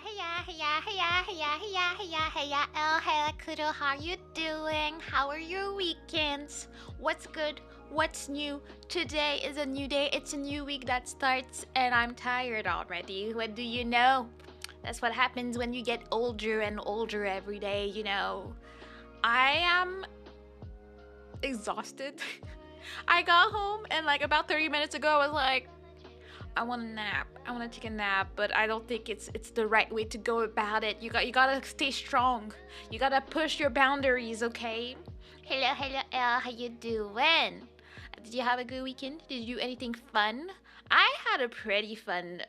Hey, Kudo, how you doing? How are your weekends? What's good? What's new? Today is a new day. It's a new week that starts, and I'm tired already. What do you know? That's what happens when you get older and older every day, you know. I am exhausted. I got home, and like about 30 minutes ago, I was like, I want a nap. I want to take a nap, but I don't think it's the right way to go about it. You gotta stay strong. You gotta push your boundaries, okay? Hello, Elle. How you doing? Did you have a good weekend? Did you do anything fun? I had a pretty fun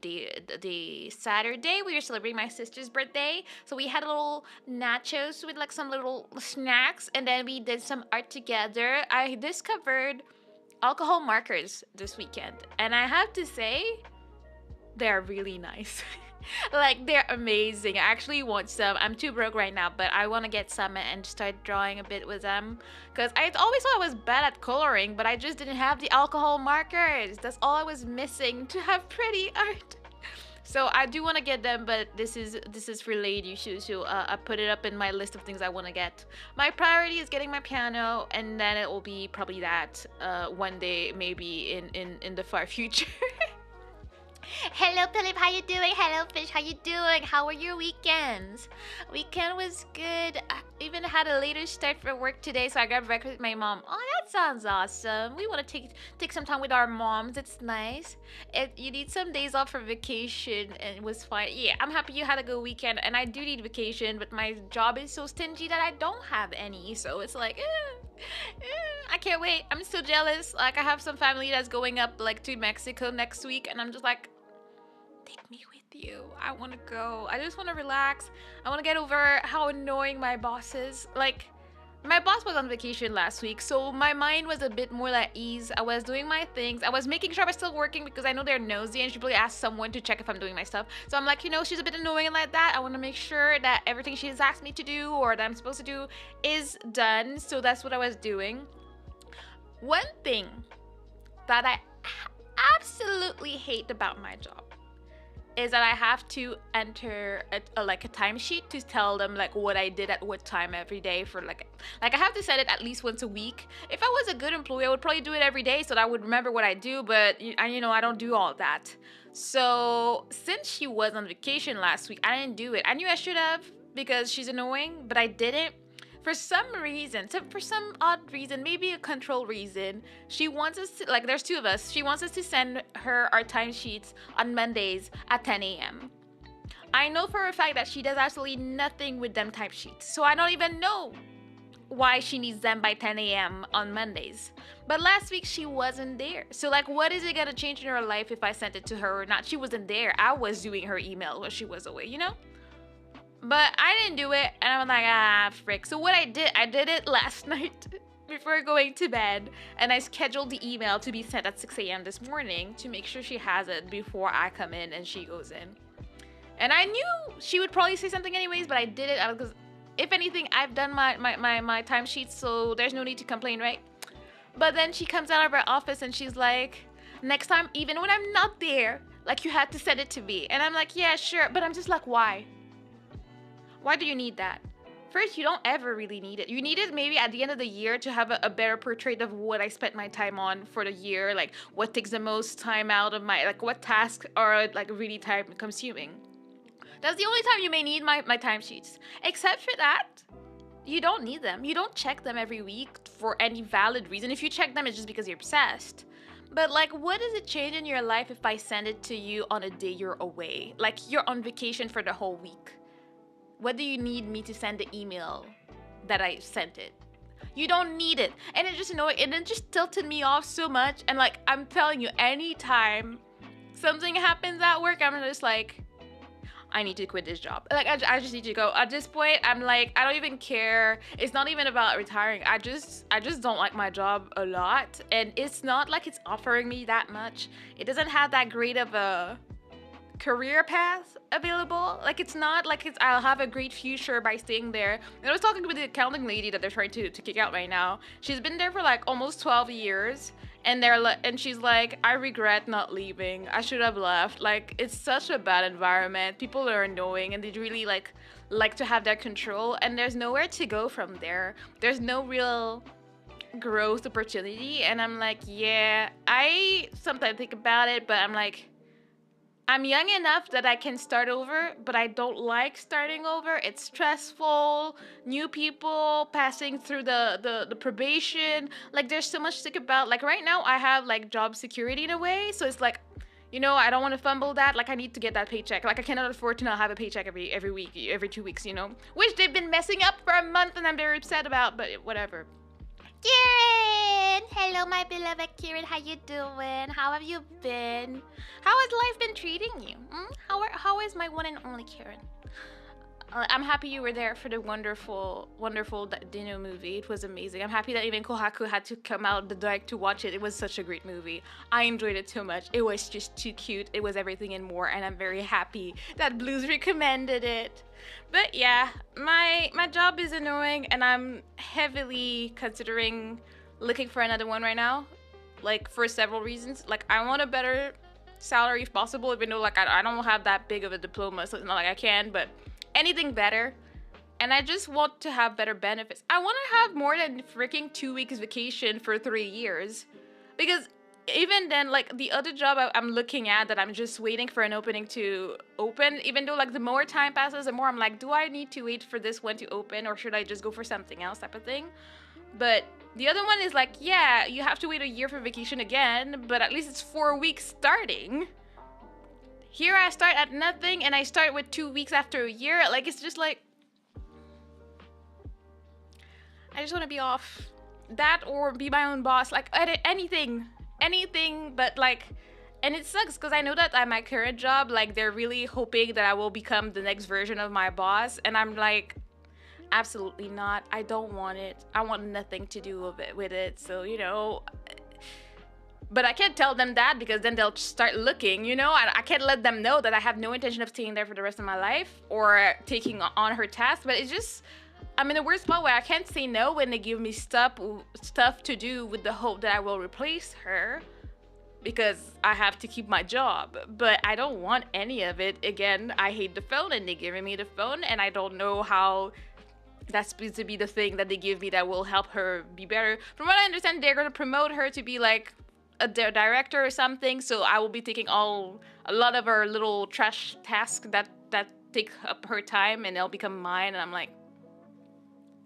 day. The Saturday we were celebrating my sister's birthday, so we had a little nachos with like some little snacks, and then we did some art together. I discovered alcohol markers this weekend, and I have to say they're really nice. Like, they're amazing. I actually want some. I'm too broke right now, but I want to get some and start drawing a bit with them, because I always thought I was bad at coloring, but I just didn't have the alcohol markers. That's all I was missing to have pretty art. So I do want to get them, but this is for later. So I put it up in my list of things I want to get. My priority is getting my piano, and then it will be probably that one day, maybe in the far future. Hello, Philip. How you doing? Hello, Fish. How you doing? How were your weekends? Weekend was good. I even had a later start for work today, so I got breakfast with my mom. Oh, that sounds awesome. We want to take some time with our moms. It's nice. You need some days off for vacation, and it was fine. Yeah, I'm happy you had a good weekend, and I do need vacation, but my job is so stingy that I don't have any. So it's like, I can't wait. I'm so jealous. Like, I have some family that's going up like to Mexico next week, and I'm just like, take me with you. I want to go. I just want to relax. I want to get over how annoying my boss is. Like, my boss was on vacation last week, so my mind was a bit more at ease. I was doing my things. I was making sure I was still working because I know they're nosy and she probably asked someone to check if I'm doing my stuff. So I'm like, she's a bit annoying like that. I want to make sure that everything she's asked me to do or that I'm supposed to do is done. So that's what I was doing. One thing that I absolutely hate about my job is that I have to enter a timesheet to tell them like what I did at what time every day for like I have to set it at least once a week. If I was a good employee, I would probably do it every day so that I would remember what I do, but I don't do all that. So since she was on vacation last week, I didn't do it. I knew I should have because she's annoying, but I didn't. For some reason, for some odd reason, maybe a control reason, she wants us to, like, there's two of us. She wants us to send her our timesheets on Mondays at 10 a.m. I know for a fact that she does absolutely nothing with them timesheets, so I don't even know why she needs them by 10 a.m. on Mondays. But last week she wasn't there. So like, what is it gonna change in her life if I sent it to her or not? She wasn't there. I was doing her email while she was away, But I didn't do it, and I'm like, frick. So what I did it last night before going to bed, and I scheduled the email to be sent at 6 a.m. this morning to make sure she has it before I come in and she goes in. And I knew she would probably say something anyways, but I did it because, if anything, I've done my timesheets, so there's no need to complain, right? But then she comes out of her office and she's like, next time, even when I'm not there, like, you had to send it to me. And I'm like, yeah, sure, but I'm just like, why? Why do you need that? First, you don't ever really need it. You need it maybe at the end of the year to have a better portrait of what I spent my time on for the year, like what takes the most time out of like what tasks are like really time consuming. That's the only time you may need my timesheets. Except for that, you don't need them. You don't check them every week for any valid reason. If you check them, it's just because you're obsessed. But like, what does it change in your life if I send it to you on a day you're away? Like, you're on vacation for the whole week. What do you need me to send the email that I sent it? You don't need it. And it just and it just tilted me off so much. And like, I'm telling you, anytime something happens at work, I'm just like, I need to quit this job. Like, I just need to go. At this point, I'm like, I don't even care. It's not even about retiring. I just don't like my job a lot. And it's not like it's offering me that much. It doesn't have that great of a career path available. Like, it's not like I'll have a great future by staying there. And I was talking with the accounting lady that they're trying to kick out right now. She's been there for like almost 12 years, and and she's like, I regret not leaving. I should have left. Like, it's such a bad environment. People are annoying, and they really like to have that control, and there's nowhere to go from there. There's no real growth opportunity, and I'm like, yeah, I sometimes think about it, but I'm like, I'm young enough that I can start over, but I don't like starting over. It's stressful, new people, passing through the probation. Like, there's so much to think about. Like, right now, I have, like, job security in a way. So it's like, I don't want to fumble that. Like, I need to get that paycheck. Like, I cannot afford to not have a paycheck every week, every 2 weeks, Which they've been messing up for a month, and I'm very upset about, but whatever. Kieran! Hello, my beloved Kieran. How you doing? How have you been? How has life been treating you? How is my one and only Kieran? I'm happy you were there for the wonderful, wonderful Dino movie. It was amazing. I'm happy that even Kohaku had to come out the dark to watch it. It was such a great movie. I enjoyed it so much. It was just too cute. It was everything and more, and I'm very happy that Blues recommended it. But yeah, my job is annoying, and I'm heavily considering looking for another one right now. Like, for several reasons. Like, I want a better salary if possible, even though, like, I don't have that big of a diploma, so it's not like I can, but anything better. And I just want to have better benefits. I want to have more than freaking 2 weeks vacation for 3 years. Because even then, like, the other job I'm looking at that I'm just waiting for an opening to open, even though, like, the more time passes, the more I'm like, do I need to wait for this one to open, or should I just go for something else type of thing? But the other one is like, yeah, you have to wait a year for vacation again, but at least it's 4 weeks starting. Here I start at nothing, and I start with 2 weeks after a year. Like, it's just like, I just want to be off. That or be my own boss. Like, anything, but like, and it sucks because I know that at my current job, like, they're really hoping that I will become the next version of my boss, and I'm like, absolutely not. I don't want it. I want nothing to do with it. So, but I can't tell them that, because then they'll start looking, I can't let them know that I have no intention of staying there for the rest of my life or taking on her task. But it's just, I'm in a weird spot where I can't say no when they give me stuff to do with the hope that I will replace her, because I have to keep my job. But I don't want any of it. Again, I hate the phone, and they're giving me the phone, and I don't know how that's supposed to be the thing that they give me that will help her be better. From what I understand, they're going to promote her to be like a director or something, so I will be taking a lot of her little trash tasks that take up her time, and they'll become mine. And I'm like,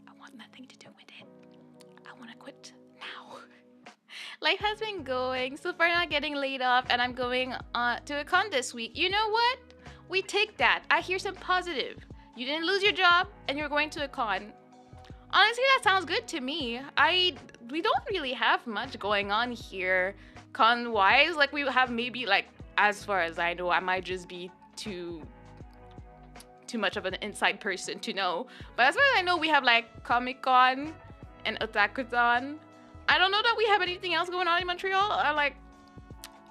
I want nothing to do with it. I want to quit now. Life has been going so far, not getting laid off, and I'm going to a con this week. You know what? We take that. I hear some positive. You didn't lose your job, and you're going to a con. Honestly, that sounds good to me. We don't really have much going on here, con-wise. Like, we have maybe, like, as far as I know, I might just be too much of an inside person to know. But as far as I know, we have, like, Comic-Con and Otakuton. I don't know that we have anything else going on in Montreal.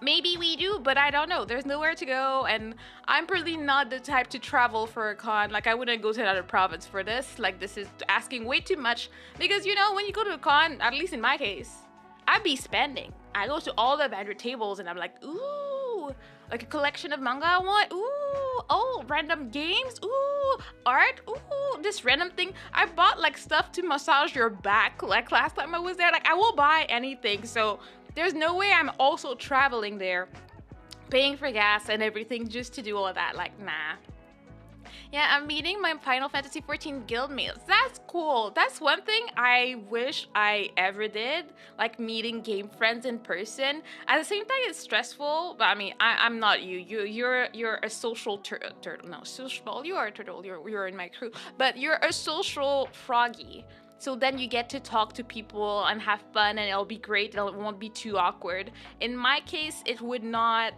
Maybe we do, but I don't know. There's nowhere to go, and I'm probably not the type to travel for a con. Like, I wouldn't go to another province for this. Like, this is asking way too much. Because, when you go to a con, at least in my case, I'd be spending. I go to all the vendor tables, and I'm like, ooh, like a collection of manga I want. Ooh, oh, random games. Ooh, art. Ooh, this random thing. I bought, like, stuff to massage your back. Like, last time I was there, like, I will buy anything. So there's no way I'm also traveling there, paying for gas and everything just to do all of that. Like, nah. Yeah, I'm meeting my Final Fantasy XIV guildmates. That's cool. That's one thing I wish I ever did, like meeting game friends in person. At the same time, it's stressful, but I mean, I'm not you. You're a social turtle. No, social. You are a turtle. You're in my crew, but you're a social froggy. So then you get to talk to people and have fun, and it'll be great. It won't be too awkward. In my case, it would not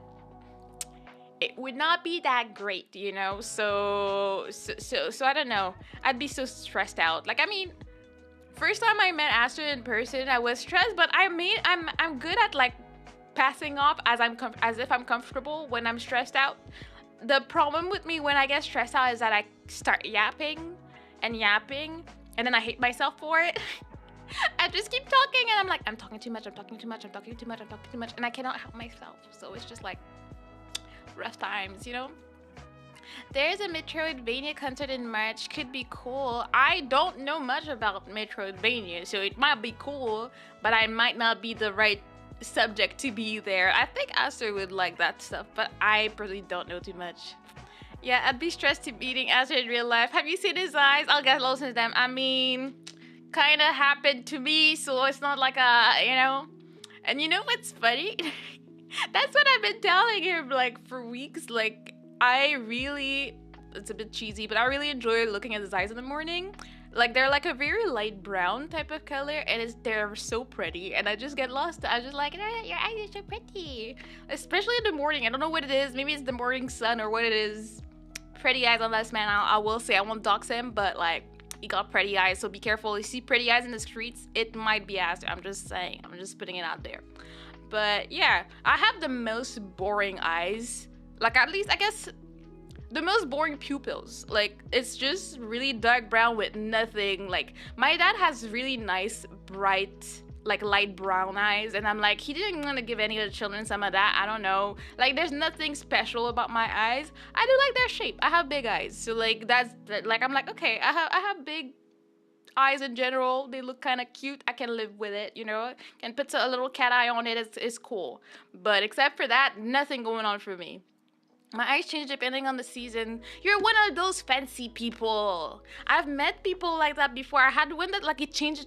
be that great, So I don't know. I'd be so stressed out. Like, I mean, first time I met Astrid in person, I was stressed, but I'm good at, like, passing off as if I'm comfortable when I'm stressed out. The problem with me when I get stressed out is that I start yapping, and then I hate myself for it. I just keep talking and I'm like, I'm talking too much, I'm talking too much, I'm talking too much, I'm talking too much, and I cannot help myself. So it's just like rough times, you know? There's a Metroidvania concert in March. Could be cool. I don't know much about Metroidvania, so it might be cool, but I might not be the right subject to be there. I think Aster would like that stuff, but I personally don't know too much. Yeah, I'd be stressed to meeting Aster in real life. Have you seen his eyes? I'll get lost in them. I mean, kind of happened to me, so it's not like a, you know. And you know what's funny? That's what I've been telling him like for weeks. Like, I really, it's a bit cheesy, but I really enjoy looking at his eyes in the morning. Like, they're like a very light brown type of color, and they're so pretty, and I just get lost. I just like, "Ah, your eyes are so pretty." Especially in the morning. I don't know what it is. Maybe it's the morning sun or what it is. Pretty eyes on this man. I will say, I won't dox him, but like, he got pretty eyes, so be careful. You see pretty eyes in the streets, it might be Aster. I'm just saying. I'm just putting it out there. But yeah, I have the most boring eyes. Like, at least, I guess, the most boring pupils. Like, it's just really dark brown with nothing. Like, my dad has really nice, bright, like, light brown eyes. And I'm like, he didn't want to give any of the children some of that. I don't know. Like, there's nothing special about my eyes. I do like their shape. I have big eyes. So, like, like, I'm like, okay, I have big eyes in general. They look kind of cute. I can live with it, you know. Can put a little cat eye on it. It's cool. But except for that, nothing going on for me. My eyes change depending on the season. You're one of those fancy people. I've met people like that before. I had one that like it changed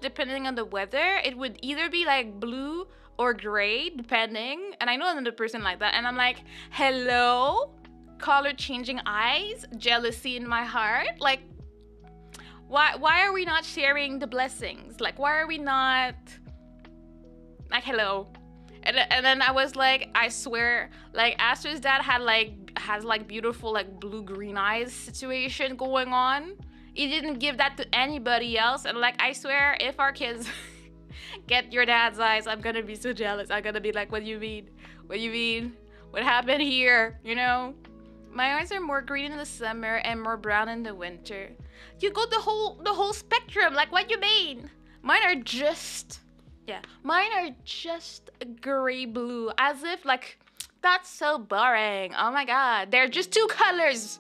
depending on the weather. It would either be like blue or gray, depending. And I know another person like that. And I'm like, hello? Color changing eyes? Jealousy in my heart? Like, why are we not sharing the blessings? Like, why are we not like, hello? And then I was like, I swear, like, Aster's dad has like beautiful like blue-green eyes situation going on. He didn't give that to anybody else. And like, I swear, if our kids get your dad's eyes, I'm gonna be so jealous. I'm gonna be like, what do you mean? What do you mean? What happened here? You know? My eyes are more green in the summer and more brown in the winter. You go the whole spectrum. Like, what you mean? Mine are just gray blue, as if like, that's so boring. Oh my god, they're just two colors,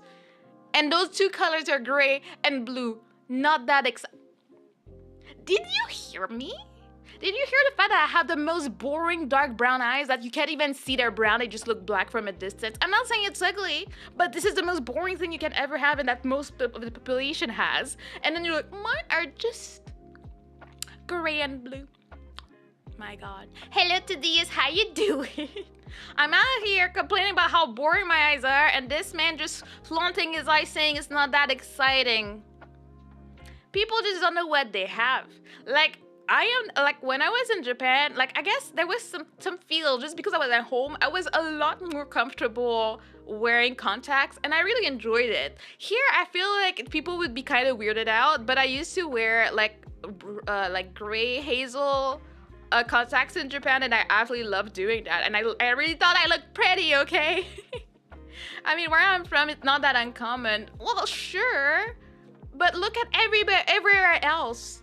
and those two colors are gray and blue. Not that Did you hear me? Did you hear the fact that I have the most boring dark brown eyes that you can't even see they're brown, they just look black from a distance? I'm not saying it's ugly, but this is the most boring thing you can ever have and that most of the population has. And then you're like, mine are just gray and blue. My god. Hello to Diaz, how you doing? I'm out here complaining about how boring my eyes are, and this man just flaunting his eyes saying it's not that exciting. People just don't know what they have. Like, I am, like, when I was in Japan, like, I guess there was some feel, just because I was at home, I was a lot more comfortable wearing contacts, and I really enjoyed it. Here, I feel like people would be kind of weirded out, but I used to wear, like gray hazel contacts in Japan, and I absolutely loved doing that, and I really thought I looked pretty, okay? I mean, where I'm from, it's not that uncommon. Well, sure, but look at everywhere else.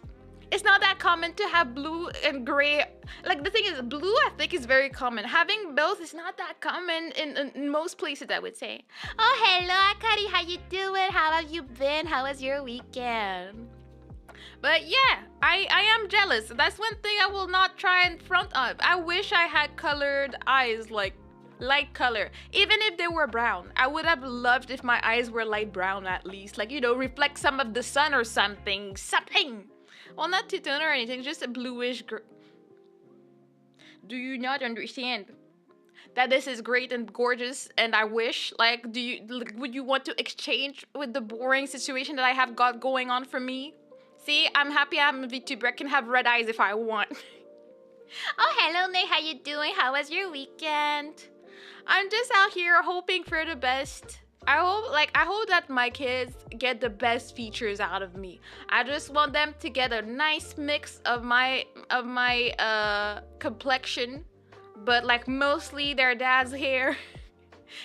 It's not that common to have blue and gray. Like, the thing is, blue, I think, is very common. Having both is not that common in most places, I would say. Oh, hello, Akari, how you doing? How have you been? How was your weekend? But yeah, I am jealous. That's one thing I will not try in front of. I wish I had colored eyes, like light color. Even if they were brown, I would have loved if my eyes were light brown at least. Like, you know, reflect some of the sun or something. Something. Well, not two-tone or anything, just a bluish Do you not understand that this is great and gorgeous, and I wish, like, would you want to exchange with the boring situation that I have got going on for me? See, I'm happy I'm a VTuber. I can have red eyes if I want. Oh, hello, Nate. How you doing? How was your weekend? I'm just out here hoping for the best. I hope that my kids get the best features out of me. I just want them to get a nice mix of my complexion, but like mostly their dad's hair.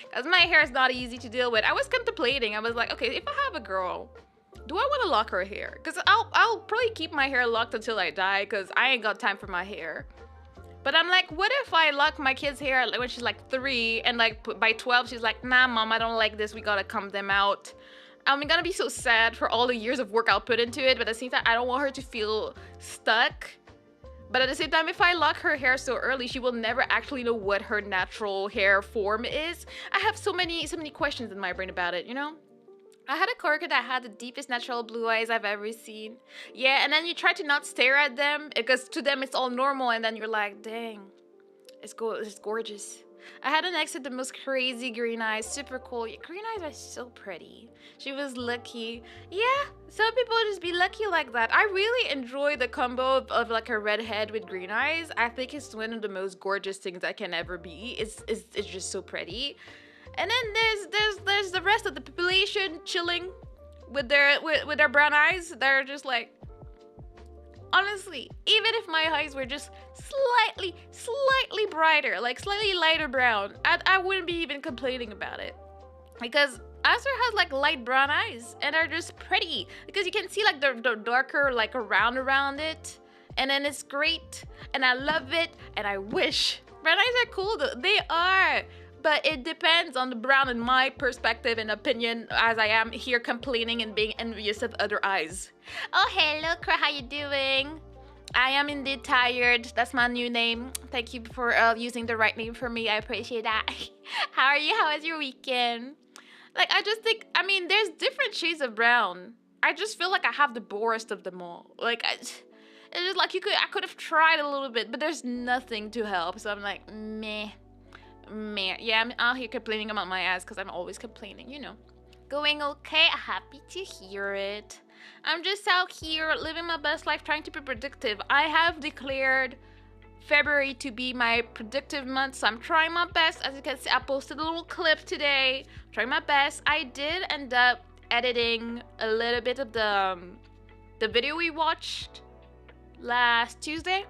Because my hair is not easy to deal with. I was contemplating. I was like, okay, if I have a girl, do I want to lock her hair? Because I'll probably keep my hair locked until I die, because I ain't got time for my hair. But I'm like, what if I lock my kid's hair when she's like 3, and like by 12 she's like, nah, mom, I don't like this. We gotta comb them out. I'm gonna be so sad for all the years of work I'll put into it, but at the same time, I don't want her to feel stuck. But at the same time, if I lock her hair so early, she will never actually know what her natural hair form is. I have so many questions in my brain about it, you know? I had a coworker that had the deepest natural blue eyes I've ever seen. Yeah, and then you try to not stare at them because to them it's all normal, and then you're like, dang, it's gorgeous. I had an ex with the most crazy green eyes, super cool. Yeah, green eyes are so pretty. She was lucky. Yeah, some people just be lucky like that. I really enjoy the combo of like a redhead with green eyes. I think it's one of the most gorgeous things that can ever be. It's just so pretty. And then there's the rest of the population chilling with their brown eyes. They're just like, honestly, even if my eyes were just slightly brighter, like slightly lighter brown, I wouldn't be even complaining about it. Because Aster has like light brown eyes, and they're just pretty. Because you can see like the darker like around it. And then it's great, and I love it, and I wish. Brown eyes are cool though, they are. But it depends on the brown in my perspective and opinion, as I am here complaining and being envious of other eyes. Oh, hello, Kra, how you doing? I am indeed tired. That's my new name. Thank you for using the right name for me. I appreciate that. How are you? How was your weekend? Like, I just think, I mean, there's different shades of brown. I just feel like I have the borest of them all. Like, it's just like I could have tried a little bit, but there's nothing to help. So I'm like, meh. Man, yeah, I'm out here complaining about my ass because I'm always complaining, you know. Going okay, happy to hear it. I'm just out here living my best life, trying to be productive. I have declared February to be my productive month, so I'm trying my best. As you can see, I posted a little clip today. Trying my best. I did end up editing a little bit of the video we watched last Tuesday.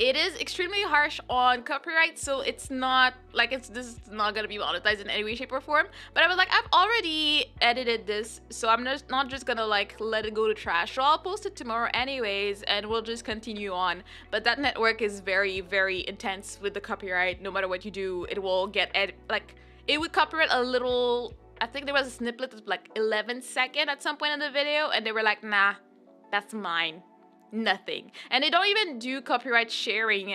It is extremely harsh on copyright, so it's not like this is not gonna be monetized in any way, shape, or form. But I was like, I've already edited this, so I'm just not just gonna like let it go to trash. So I'll post it tomorrow anyways, and we'll just continue on. But that network is very, very intense with the copyright. No matter what you do, it will get like it would copyright a little. I think there was a snippet of like 11 seconds at some point in the video, and they were like, nah, that's mine. Nothing. And they don't even do copyright sharing.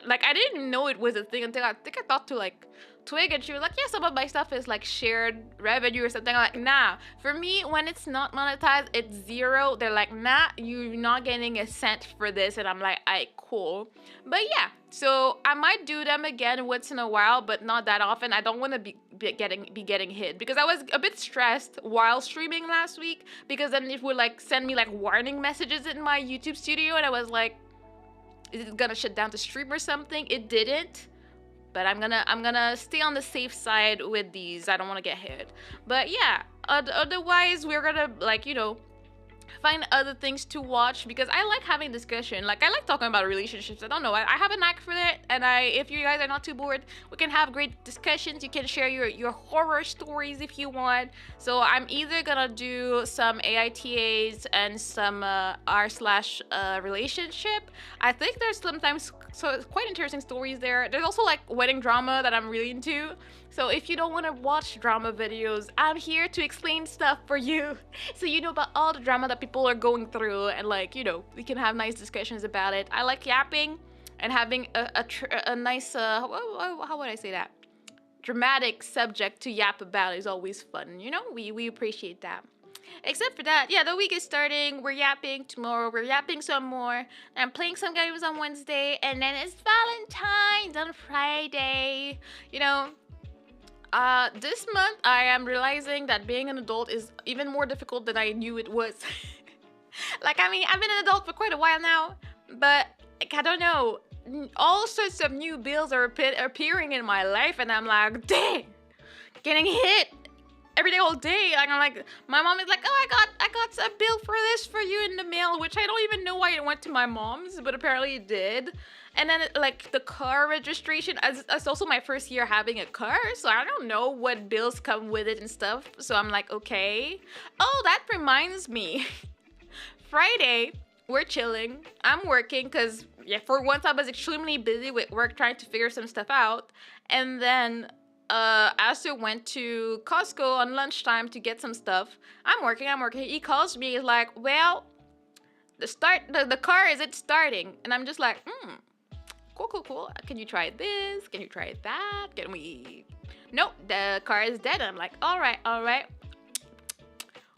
Like, I didn't know it was a thing until I think I talked to like Twig, and she was like, yeah, some of my stuff is like shared revenue or something. I'm like, nah. For me, when it's not monetized, it's zero. They're like, nah, you're not getting a cent for this. And I'm like, alright, cool. But yeah, so I might do them again once in a while, but not that often. I don't want to be getting hit, because I was a bit stressed while streaming last week, because then it would like send me like warning messages in my YouTube studio, and I was like, is it gonna shut down the stream or something? It didn't. But I'm gonna stay on the safe side with these. I don't want to get hit. But yeah, otherwise we're gonna, like, you know, find other things to watch, because I like having discussion. Like, I like talking about relationships. I don't know, I have a knack for it, and if you guys are not too bored, we can have great discussions. You can share your horror stories if you want. So I'm either gonna do some AITAs and some r/relationship. I think there's sometimes quite interesting stories there. There's also like wedding drama that I'm really into. So if you don't want to watch drama videos, I'm here to explain stuff for you, so you know about all the drama that people are going through, and like, you know, we can have nice discussions about it. I like yapping, and having a nice how would I say that, dramatic subject to yap about is always fun. You know, we appreciate that. Except for that, yeah, the week is starting. We're yapping tomorrow. We're yapping some more. I'm playing some games on Wednesday, and then it's Valentine's on Friday. You know. This month I am realizing that being an adult is even more difficult than I knew it was. Like, I mean, I've been an adult for quite a while now, but like, I don't know, all sorts of new bills are appearing in my life, and I'm like, dang, getting hit every day, all day. And I'm like, my mom is like, oh, I got a bill for this for you in the mail, which I don't even know why it went to my mom's, but apparently it did. And then like the car registration, it's also my first year having a car, so I don't know what bills come with it and stuff. So I'm like, okay. Oh, that reminds me. Friday, we're chilling. I'm working because, yeah, for once I was extremely busy with work trying to figure some stuff out. And then Aster went to Costco on lunchtime to get some stuff. I'm working. He calls me. He's like, well, the car isn't starting. And I'm just like, cool. Can you try this? Can you try that? Can we? Nope, the car is dead. I'm like, all right.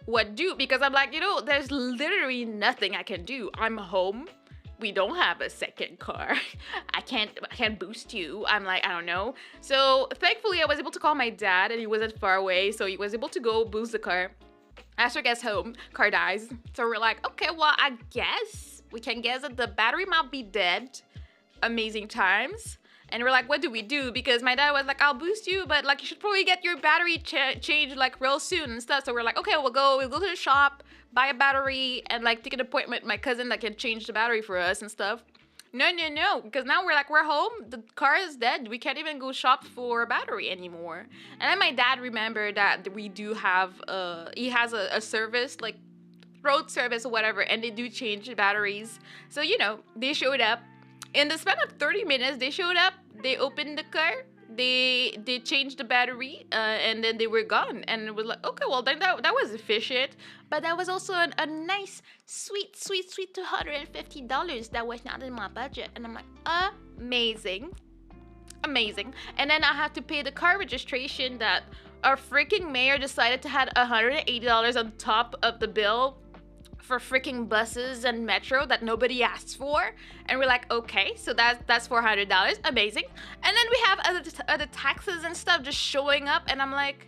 What do? Because I'm like, there's literally nothing I can do. I'm home. We don't have a second car. I can't boost you. I'm like, I don't know. So thankfully I was able to call my dad and he wasn't far away. So he was able to go boost the car. Aster gets home, car dies. So we're like, okay, well, I guess we can guess that the battery might be dead. Amazing times. And we're like, what do we do? Because my dad was like, I'll boost you, but like you should probably get your battery changed like real soon and stuff. So we're like, okay, we'll go to the shop, buy a battery, and like take an appointment with my cousin that can change the battery for us and stuff. No, because now we're home, the car is dead, we can't even go shop for a battery anymore. And then my dad remembered that we do have he has a service, like road service or whatever, and they do change the batteries. So they showed up. In the span of 30 minutes, they showed up, they opened the car, they changed the battery, and then they were gone. And it was like, okay, well, then that was efficient. But that was also a nice, sweet $250 that was not in my budget. And I'm like, amazing. And then I had to pay the car registration that our freaking mayor decided to had $180 on top of the bill for freaking buses and metro that nobody asked for. And we're like, okay, so that's $400, amazing. And then we have other taxes and stuff just showing up, and I'm like,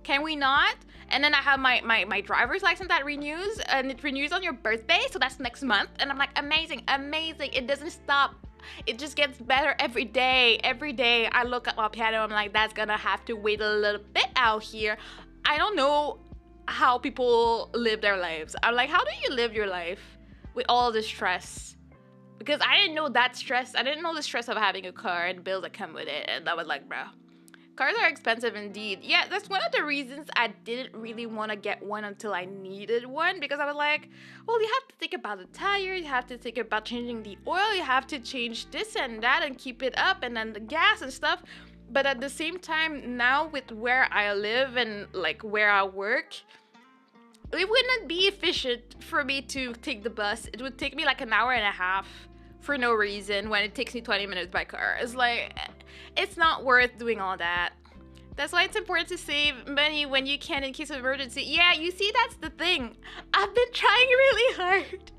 can we not? And then I have my driver's license that renews, and it renews on your birthday, so that's next month. And I'm like, amazing, it doesn't stop. It just gets better every day. I look at my piano, I'm like, that's gonna have to wait a little bit out here. I don't know how people live their lives. I'm like, how do you live your life with all this stress? Because I didn't know that stress. I didn't know the stress of having a car and bills that come with it. And I was like, bro, cars are expensive indeed. Yeah, that's one of the reasons I didn't really want to get one until I needed one. Because I was like, well, you have to think about the tires, you have to think about changing the oil, you have to change this and that and keep it up, and then the gas and stuff. But at the same time, now with where I live and like where I work, it wouldn't be efficient for me to take the bus. It would take me like an hour and a half for no reason when it takes me 20 minutes by car. It's like, it's not worth doing all that. That's why it's important to save money when you can in case of emergency. Yeah, you see, that's the thing. I've been trying really hard.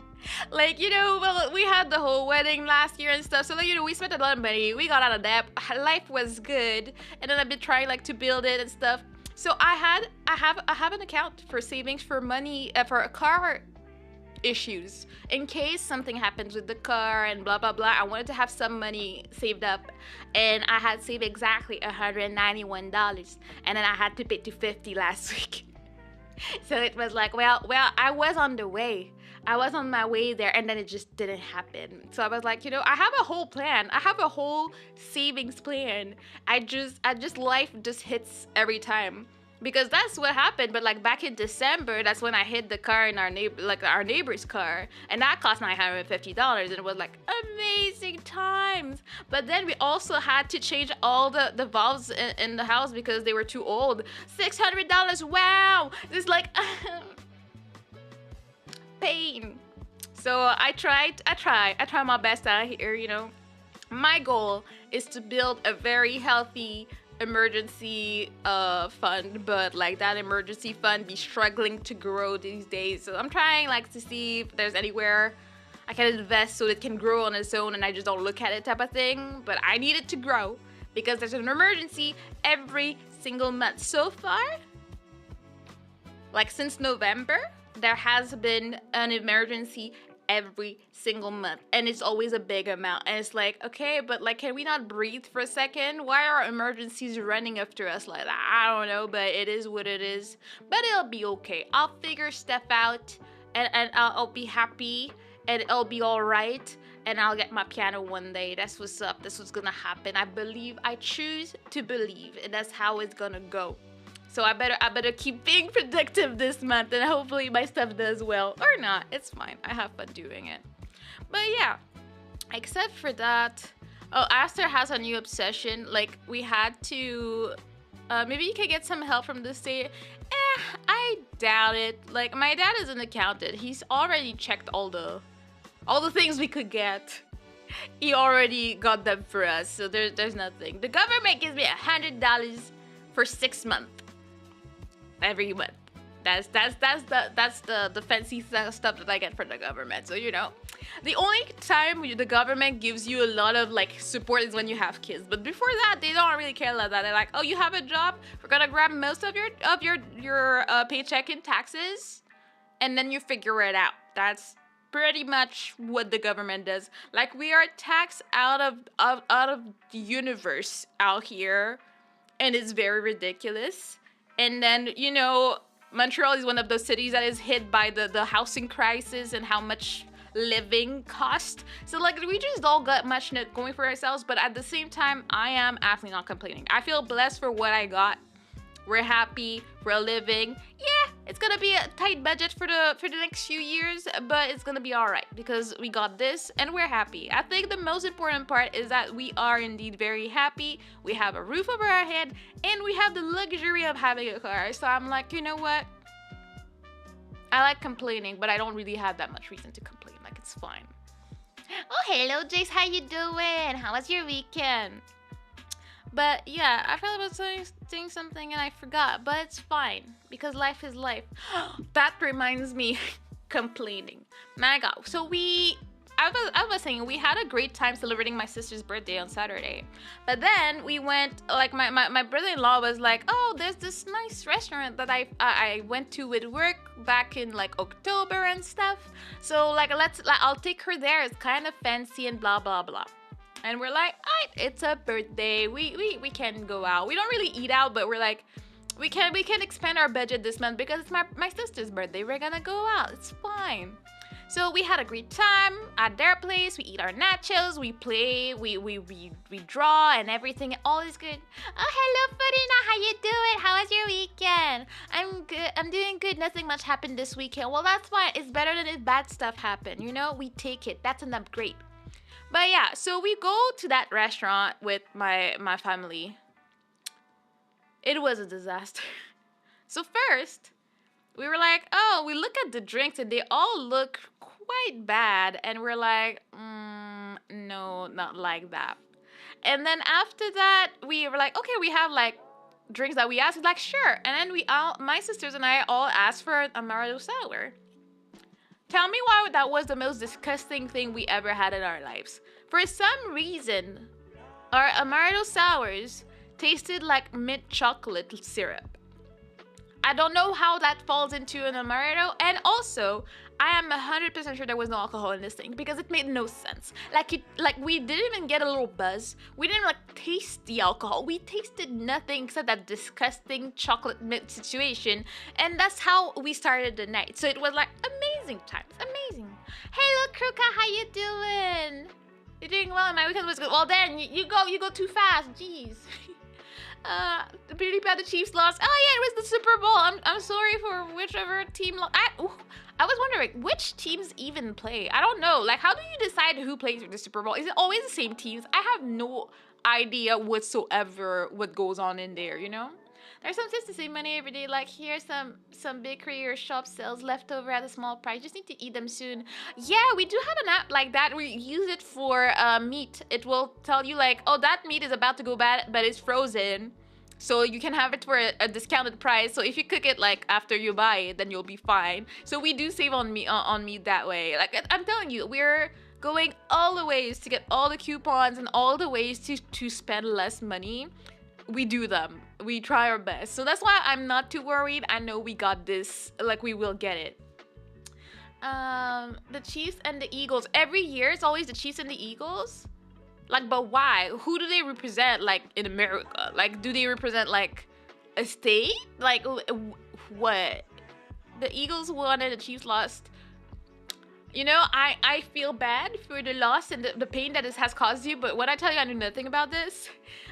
Like, well, we had the whole wedding last year and stuff. So, like, we spent a lot of money. We got out of debt. Life was good. And then I've been trying, like, to build it and stuff. So I have an account for savings for money, for a car issues. In case something happens with the car and blah, blah, blah. I wanted to have some money saved up. And I had saved exactly $191. And then I had to pay $250 last week. So it was like, well, I was on the way. I was on my way there, and then it just didn't happen. So I was like, I have a whole plan. I have a whole savings plan. Life just hits every time. Because that's what happened. But like back in December, that's when I hit the car in our neighbor's car, and that cost $950, and it was like amazing times. But then we also had to change all the valves in the house because they were too old. $600. Wow, it's like pain. So I try my best out here. My goal is to build a very healthy emergency fund, but like that emergency fund be struggling to grow these days. So I'm trying like to see if there's anywhere I can invest so it can grow on its own and I just don't look at it type of thing. But I need it to grow because there's an emergency every single month. So far, like since November, there has been an emergency every single month, and it's always a big amount. And it's like, okay, but like, can we not breathe for a second? Why are emergencies running after us like that? I don't know, but it is what it is. But it'll be okay. I'll figure stuff out, and I'll be happy, and it'll be all right. And I'll get my piano one day. That's what's up. That's what's gonna happen. I believe. I choose to believe, and that's how it's gonna go. So I better keep being productive this month, and hopefully my stuff does well. Or not. It's fine. I have fun doing it. But yeah, except for that, oh, Aster has a new obsession. Like, we had to, maybe you can get some help from the state. I doubt it. Like, my dad is an accountant. He's already checked all the things we could get. He already got them for us, so there's nothing. The government gives me $100 for 6 months. Every month. That's the fancy stuff that I get from the government. So, you know, the only time the government gives you a lot of like support is when you have kids. But before that, they don't really care about that. They're like, oh, you have a job, we're gonna grab most of your paycheck in taxes, and then you figure it out. That's pretty much what the government does. Like, we are taxed out of the universe out here, and it's very ridiculous. And then, you know, Montreal is one of those cities that is hit by the housing crisis and how much living cost. So, like, we just all got much going for ourselves, but at the same time, I am absolutely not complaining. I feel blessed for what I got. We're happy, we're living. Yeah, it's gonna be a tight budget for the next few years, but it's gonna be all right because we got this and we're happy. I think the most important part is that we are indeed very happy. We have a roof over our head and we have the luxury of having a car. So I'm like, you know what? I like complaining, but I don't really have that much reason to complain. Like, it's fine. Oh, hello, Jace. How you doing? How was your weekend? But yeah, I felt about saying something and I forgot, but it's fine because life is life. That reminds me, complaining. My God. So I was saying we had a great time celebrating my sister's birthday on Saturday, but then we went, like, my brother-in-law was like, oh, there's this nice restaurant that I went to with work back in like October and stuff. So like, I'll take her there. It's kind of fancy and blah blah blah. And we're like, alright, it's a birthday. We can go out. We don't really eat out, but we're like, we can expand our budget this month because it's my sister's birthday. We're gonna go out. It's fine. So we had a great time at their place. We eat our nachos. We play. We draw and everything. All is good. Oh, hello, Farina. How you doing? How was your weekend? I'm good. I'm doing good. Nothing much happened this weekend. Well, that's fine. It's better than if bad stuff happened. You know, we take it. That's an upgrade. But yeah, so we go to that restaurant with my family. It was a disaster. So first, we were like, oh, we look at the drinks and they all look quite bad. And we're like, no, not like that. And then after that, we were like, okay, we have like drinks that we asked. Like, sure. And then my sisters and I all asked for a Amaretto sour. Tell me why that was the most disgusting thing we ever had in our lives. For some reason, our Amaretto sours tasted like mint chocolate syrup. I don't know how that falls into an Amaretto. And also, I am 100% sure there was no alcohol in this thing because it made no sense. Like we didn't even get a little buzz. We didn't like taste the alcohol. We tasted nothing except that disgusting chocolate mint situation. And that's how we started the night. So it was like amazing times, amazing. Hey, look, Kruka, how you doing? You're doing well. My weekend was good. Well, then you go too fast. Jeez. The Pretty Bad the Chiefs lost. Oh yeah, it was the Super Bowl. I'm sorry for whichever team lost. I was wondering which teams even play. I don't know. Like, how do you decide who plays for the Super Bowl? Is it always the same teams? I have no idea whatsoever what goes on in there. You know, there's some tips to save money every day. Like, here's some bakery or shop sells leftover at a small price. Just need to eat them soon. Yeah, we do have an app like that. We use it for meat. It will tell you like, oh, that meat is about to go bad, but it's frozen. So you can have it for a discounted price. So if you cook it like after you buy it, then you'll be fine. So we do save on meat that way. Like, I'm telling you, we're going all the ways to get all the coupons and all the ways to spend less money. We do them. We try our best. So that's why I'm not too worried. I know we got this. Like, we will get it. The Chiefs and the Eagles. Every year it's always the Chiefs and the Eagles. Like, but why? Who do they represent? Like in America? Like, do they represent like a state? Like, what? The Eagles won and the Chiefs lost. You know, I feel bad for the loss and the pain that this has caused you, but when I tell you I knew nothing about this,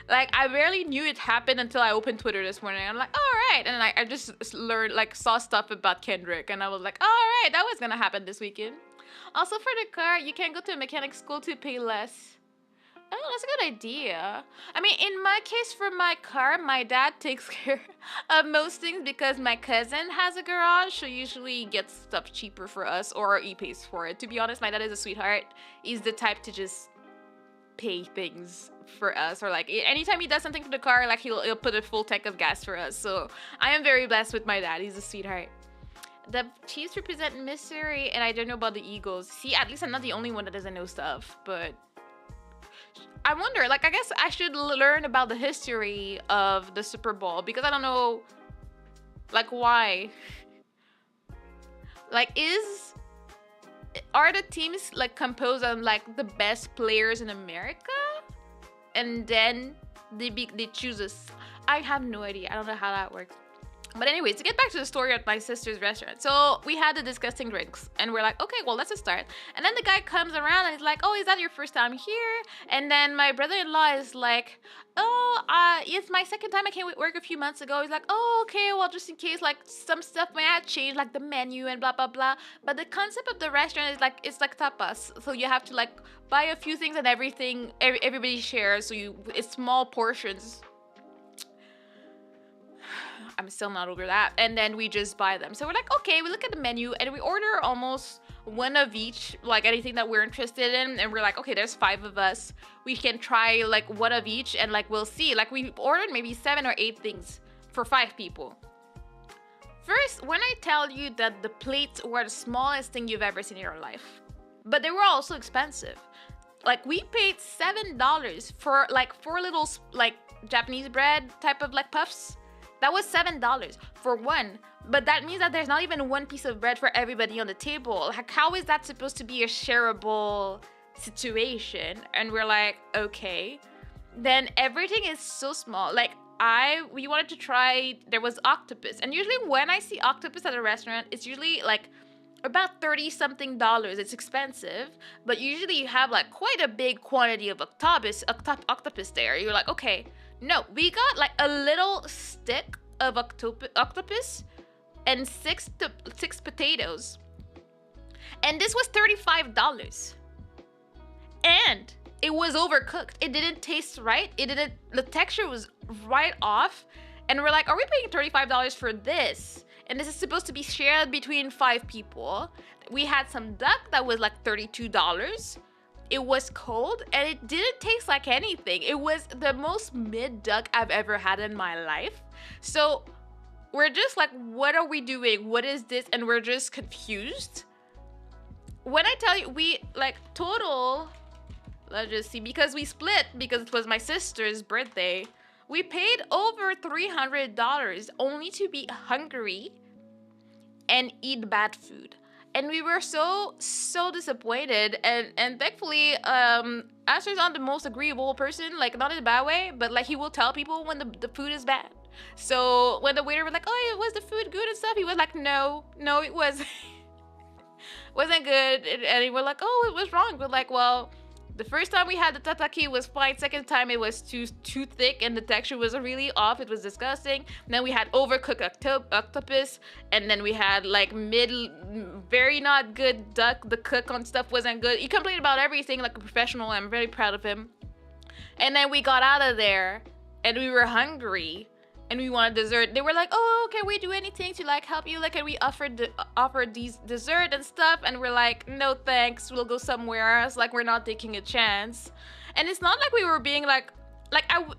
like, I barely knew it happened until I opened Twitter this morning. I'm like, all right. And I just learned, like, saw stuff about Kendrick, and I was like, all right, that was gonna happen this weekend. Also, for the car, you can go to a mechanic school to pay less. Oh, that's a good idea. I mean, in my case, for my car, my dad takes care of most things because my cousin has a garage, so usually gets stuff cheaper for us, or he pays for it. To be honest, my dad is a sweetheart. He's the type to just pay things for us, or like anytime he does something for the car, like he'll put a full tank of gas for us. So I am very blessed with my dad. He's a sweetheart. The Chiefs represent Missouri, and I don't know about the Eagles. See, at least I'm not the only one that doesn't know stuff, but I wonder, like, I guess I should learn about the history of the Super Bowl because I don't know, like, why. Like, are the teams, like, composed of, like, the best players in America? And then they choose us. I have no idea. I don't know how that works. But anyway, to get back to the story at my sister's restaurant. So we had the disgusting drinks and we're like, okay, well, let's just start. And then the guy comes around and he's like, oh, is that your first time here? And then my brother-in-law is like, oh, it's my second time. I came to work a few months ago. He's like, oh, okay, well, just in case, like, some stuff might have changed, like the menu and blah, blah, blah. But the concept of the restaurant is like, it's like tapas. So you have to, like, buy a few things and everybody shares. So it's small portions. I'm still not over that. And then we just buy them. So we're like, okay, we look at the menu and we order almost one of each, like anything that we're interested in. And we're like, okay, there's 5 of us. We can try like one of each and like we'll see. Like we ordered maybe 7 or 8 things for 5 people. First, when I tell you that the plates were the smallest thing you've ever seen in your life, but they were also expensive. Like we paid $7 for like 4 little like Japanese bread type of like puffs. That was $7 for one, but that means that there's not even one piece of bread for everybody on the table. Like, how is that supposed to be a shareable situation? And we're like, okay. Then everything is so small. Like, we wanted to try, there was octopus. And usually when I see octopus at a restaurant, it's usually like about $30-something. It's expensive, but usually you have like quite a big quantity of octopus there. You're like, okay. No, we got like a little stick of octopus and 6 potatoes. And this was $35. And it was overcooked. It didn't taste right. The texture was right off. And we're like, are we paying $35 for this? And this is supposed to be shared between 5 people. We had some duck that was like $32. It was cold and it didn't taste like anything. It was the most mid duck I've ever had in my life. So we're just like, what are we doing? What is this? And we're just confused. When I tell you, we like total, let's just see, because we split because it was my sister's birthday. We paid over $300 only to be hungry and eat bad food. And we were so disappointed, and thankfully, Asher's not the most agreeable person, like not in a bad way, but like he will tell people when the food is bad. So when the waiter was like, "Oh, was the food good and stuff?" He was like, "No, it wasn't good," and we were like, "Oh, it was wrong." We're like, "Well, the first time we had the tataki was fine. Second time it was too thick and the texture was really off. It was disgusting. Then we had overcooked octopus, and then we had like very not good duck. The cook on stuff wasn't good. He complained about everything like a professional. I'm very proud of him. And then we got out of there, and we were hungry, and we wanted dessert. They were like, "Oh, can we do anything to like help you? Like, can we offer these dessert and stuff?" And we're like, "No, thanks. We'll go somewhere else. Like, we're not taking a chance." And it's not like we were being like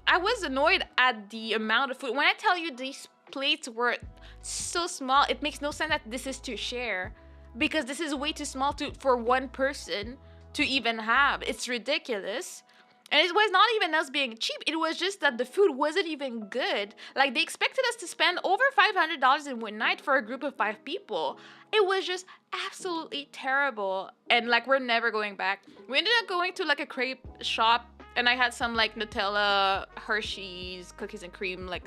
I was annoyed at the amount of food. When I tell you these plates were so small, it makes no sense that this is to share, because this is way too small for one person to even have. It's ridiculous. And it was not even us being cheap. It was just that the food wasn't even good. Like, they expected us to spend over $500 in one night for a group of 5 people. It was just absolutely terrible. And, like, we're never going back. We ended up going to, like, a crepe shop. And I had some, like, Nutella, Hershey's, cookies and cream, like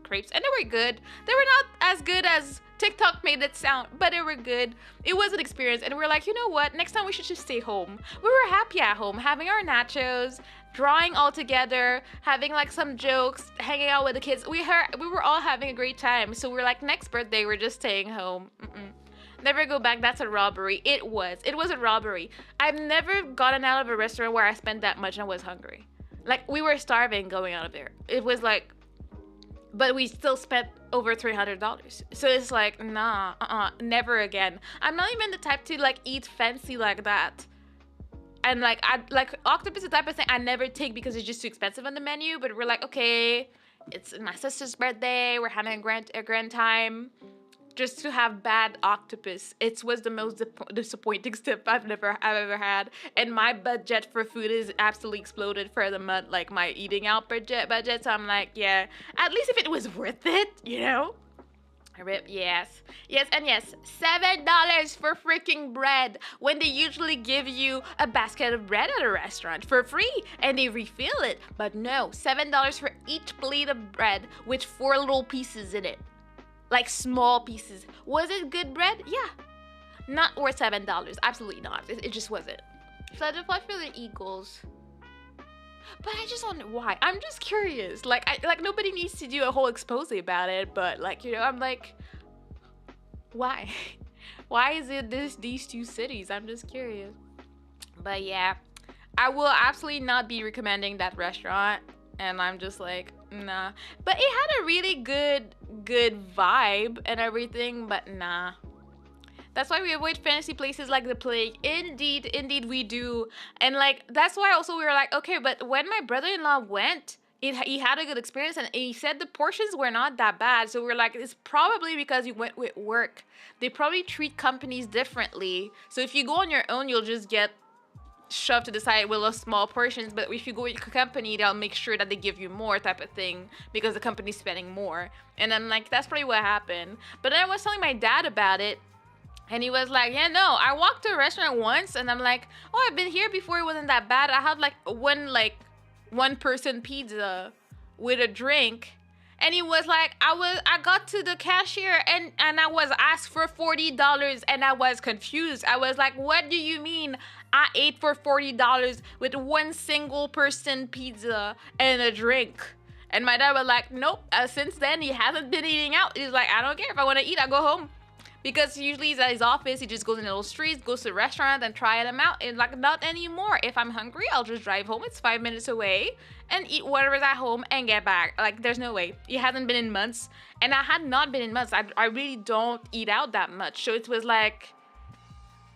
crepes. And they were good. They were not as good as TikTok made it sound, but they were good. It was an experience, and we were like, you know what? Next time we should just stay home. We were happy at home, having our nachos, drawing all together, having like some jokes, hanging out with the kids. We were all having a great time. So we were like, next birthday, we're just staying home. Never go back. That's a robbery. It was a robbery. I've never gotten out of a restaurant where I spent that much and I was hungry. Like, we were starving going out of there. It was like, but we still spent over $300. So it's like, nah, never again. I'm not even the type to like eat fancy like that. And like, octopus is the type of thing I never take because it's just too expensive on the menu. But we're like, okay, it's my sister's birthday. We're having a grand time. Just to have bad octopus, it was the most disappointing step I've ever had. And my budget for food is absolutely exploded for the month, like my eating out budget. So I'm like, yeah, at least if it was worth it, you know? Yes, and yes, $7 for freaking bread when they usually give you a basket of bread at a restaurant for free and they refill it. But no, $7 for each plate of bread with 4 little pieces in it. Like small pieces. Was it good bread? Yeah. Not worth $7. Absolutely not. It just wasn't. So I applied for the Eagles. But I just wonder why. I'm just curious. Like nobody needs to do a whole expose about it, but like, you know, I'm like, why? Why is it these 2 cities? I'm just curious. But yeah, I will absolutely not be recommending that restaurant. And I'm just like, nah. But it had a really good vibe and everything, but nah. That's why we avoid fancy places like the plague. Indeed we do. And like, that's why also we were like, okay, but when my brother-in-law went, he had a good experience and he said the portions were not that bad. So we're like, it's probably because he went with work. They probably treat companies differently. So if you go on your own, you'll just get shoved to the side with those small portions, but if you go with your company, they'll make sure that they give you more type of thing because the company's spending more. And I'm like, that's probably what happened. But then I was telling my dad about it, and he was like, yeah, no, I walked to a restaurant once, and I'm like, oh, I've been here before, it wasn't that bad. I had like one person pizza with a drink. And he was like, I got to the cashier and I was asked for $40 and I was confused. I was like, what do you mean I ate for $40 with one single person pizza and a drink? And my dad was like, nope, since then he hasn't been eating out. He's like, I don't care, if I want to eat, I go home. Because usually he's at his office, he just goes in the little streets, goes to the restaurant and try them out. And like, not anymore. If I'm hungry, I'll just drive home. It's 5 minutes away and eat whatever's at home and get back. Like, there's no way. He hasn't been in months. And I had not been in months. I really don't eat out that much. So it was like,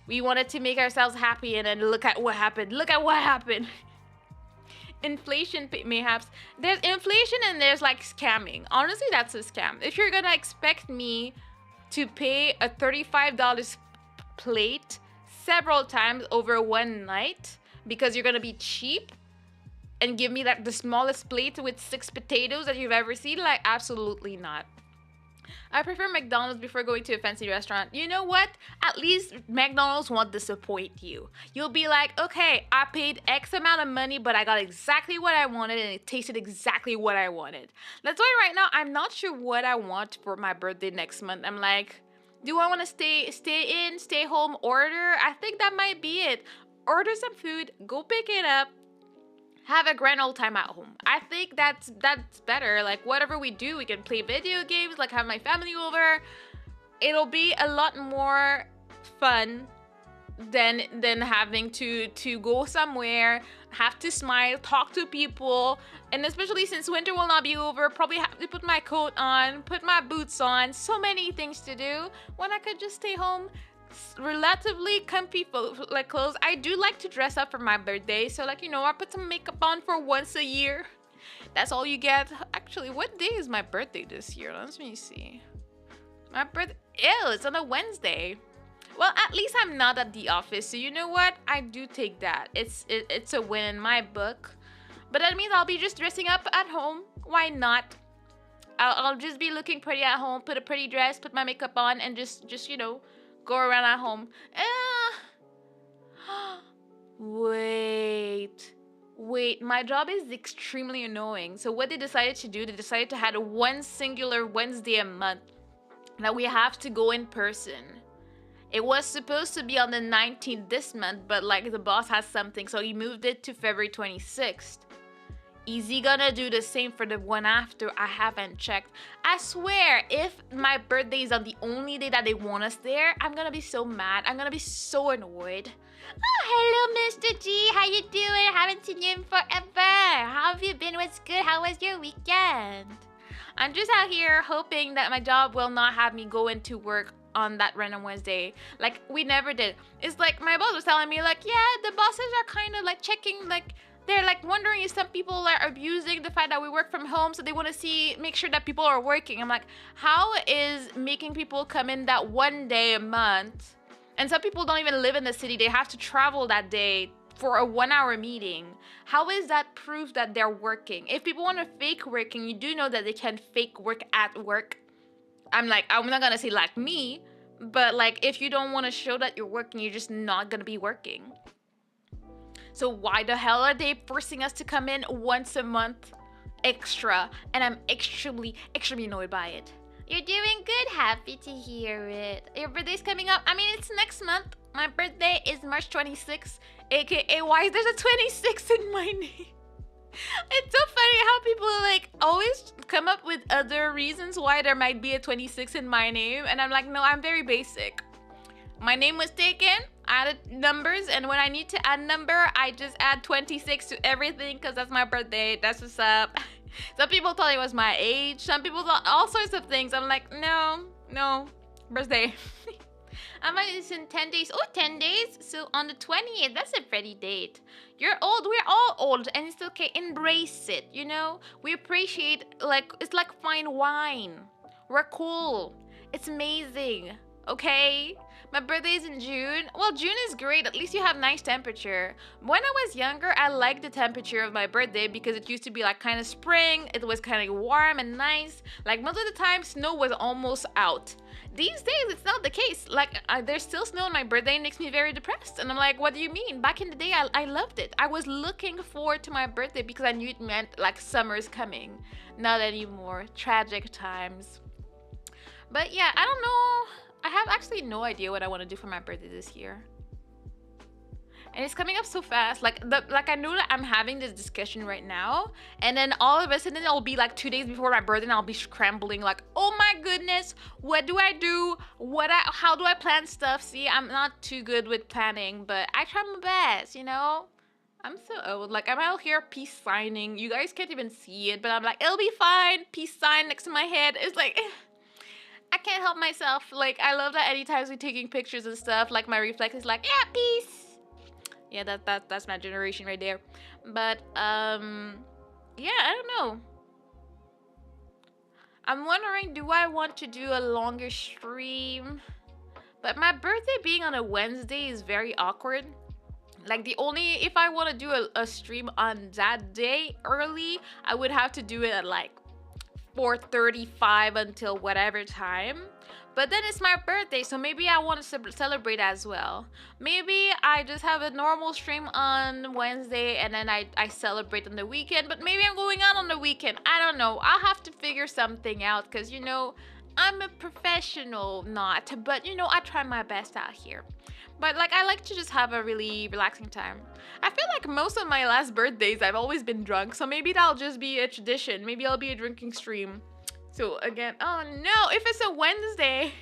we wanted to make ourselves happy and then look at what happened. Look at what happened. Inflation, mayhaps. There's inflation and there's like scamming. Honestly, that's a scam. If you're gonna expect me to pay a $35 plate several times over one night because you're gonna be cheap and give me like the smallest plate with 6 potatoes that you've ever seen, like, absolutely not. I prefer McDonald's before going to a fancy restaurant. You know what? At least McDonald's won't disappoint you. You'll be like, okay, I paid X amount of money, but I got exactly what I wanted and it tasted exactly what I wanted. That's why right now I'm not sure what I want for my birthday next month. I'm like, do I want to stay home, order? I think that might be it. Order some food, go pick it up, have a grand old time at home. I think that's better. Like, whatever we do, we can play video games, like have my family over. It'll be a lot more fun than having to go somewhere, have to smile, talk to people, and especially since winter will not be over, probably have to put my coat on, put my boots on, so many things to do when I could just stay home. Relatively comfy like clothes. I do like to dress up for my birthday, so like, you know, I put some makeup on for once a year. That's all you get. Actually, what day is my birthday this year? Let me see. My birthday, ew, it's on a Wednesday. Well, at least I'm not at the office, so you know what? I do take that. It's a win in my book. But that means I'll be just dressing up at home. Why not? I'll just be looking pretty at home, put a pretty dress, put my makeup on, and just go around at home. Wait. Wait, my job is extremely annoying. So what they decided to do, they decided to have one singular Wednesday a month that we have to go in person. It was supposed to be on the 19th this month, but like the boss has something, so he moved it to February 26th. Is he gonna do the same for the one after? I haven't checked. I swear, if my birthday is on the only day that they want us there, I'm gonna be so mad. I'm gonna be so annoyed. Oh, hello, Mr. G. How you doing? Haven't seen you in forever. How have you been? What's good? How was your weekend? I'm just out here hoping that my job will not have me go into work on that random Wednesday. Like, we never did. It's like, my boss was telling me, like, yeah, the bosses are kind of, like, checking, like, they're, like, wondering if some people are abusing the fact that we work from home, so they want to make sure that people are working. I'm like, how is making people come in that one day a month? And some people don't even live in the city. They have to travel that day for a 1-hour meeting. How is that proof that they're working? If people want to fake working, you do know that they can fake work at work. I'm not gonna say like me, but like if you don't want to show that you're working, you're just not gonna be working. So why the hell are they forcing us to come in once a month extra? And I'm extremely annoyed by it. You're doing good. Happy to hear it. Your birthday's coming up. I mean, it's next month. My birthday is March 26th, aka why is there a 26 in my name? It's so funny how people like always come up with other reasons why there might be a 26 in my name, and I'm like, no, I'm very basic. My name was taken, added numbers, and when I need to add number, I just add 26 to everything because that's my birthday. That's what's up. Some people thought it was my age. Some people thought all sorts of things. I'm like, no, birthday. I might it's in 10 days. Oh, 10 days? So on the 20th, that's a pretty date. You're old. We're all old, and it's okay. Embrace it, you know? We appreciate, like, it's like fine wine. We're cool. It's amazing, okay? My birthday is in June. Well, June is great. At least you have nice temperature. When I was younger, I liked the temperature of my birthday because it used to be like kind of spring. It was kind of warm and nice. Like most of the time, snow was almost out. These days, it's not the case. Like there's still snow on my birthday. It makes me very depressed. And I'm like, what do you mean? Back in the day, I loved it. I was looking forward to my birthday because I knew it meant like summer's coming. Not anymore. Tragic times. But yeah, I don't know. I have actually no idea what I want to do for my birthday this year. And it's coming up so fast. Like I know that I'm having this discussion right now, and then all of a sudden it'll be like 2 days before my birthday and I'll be scrambling like, oh my goodness, what do I do? How do I plan stuff? See, I'm not too good with planning, but I try my best, you know? I'm so old. Like, I'm out here peace signing. You guys can't even see it, but I'm like, it'll be fine. Peace sign next to my head. It's like I can't help myself. Like, I love that anytime we're taking pictures and stuff, like, my reflex is like, yeah, peace. Yeah, that's my generation right there. But, yeah, I don't know. I'm wondering, do I want to do a longer stream? But my birthday being on a Wednesday is very awkward. Like, if I want to do a stream on that day early, I would have to do it at, like, 4:35 until whatever time. But then it's my birthday, so maybe I want to celebrate as well. Maybe I just have a normal stream on Wednesday and then I celebrate on the weekend, but maybe I'm going out on the weekend. I don't know. I'll have to figure something out because, you know, I'm a professional, but, you know, I try my best out here. But, like, I like to just have a really relaxing time. I feel like most of my last birthdays, I've always been drunk. So maybe that'll just be a tradition. Maybe I'll be a drinking stream. So, again, oh, no. If it's a Wednesday,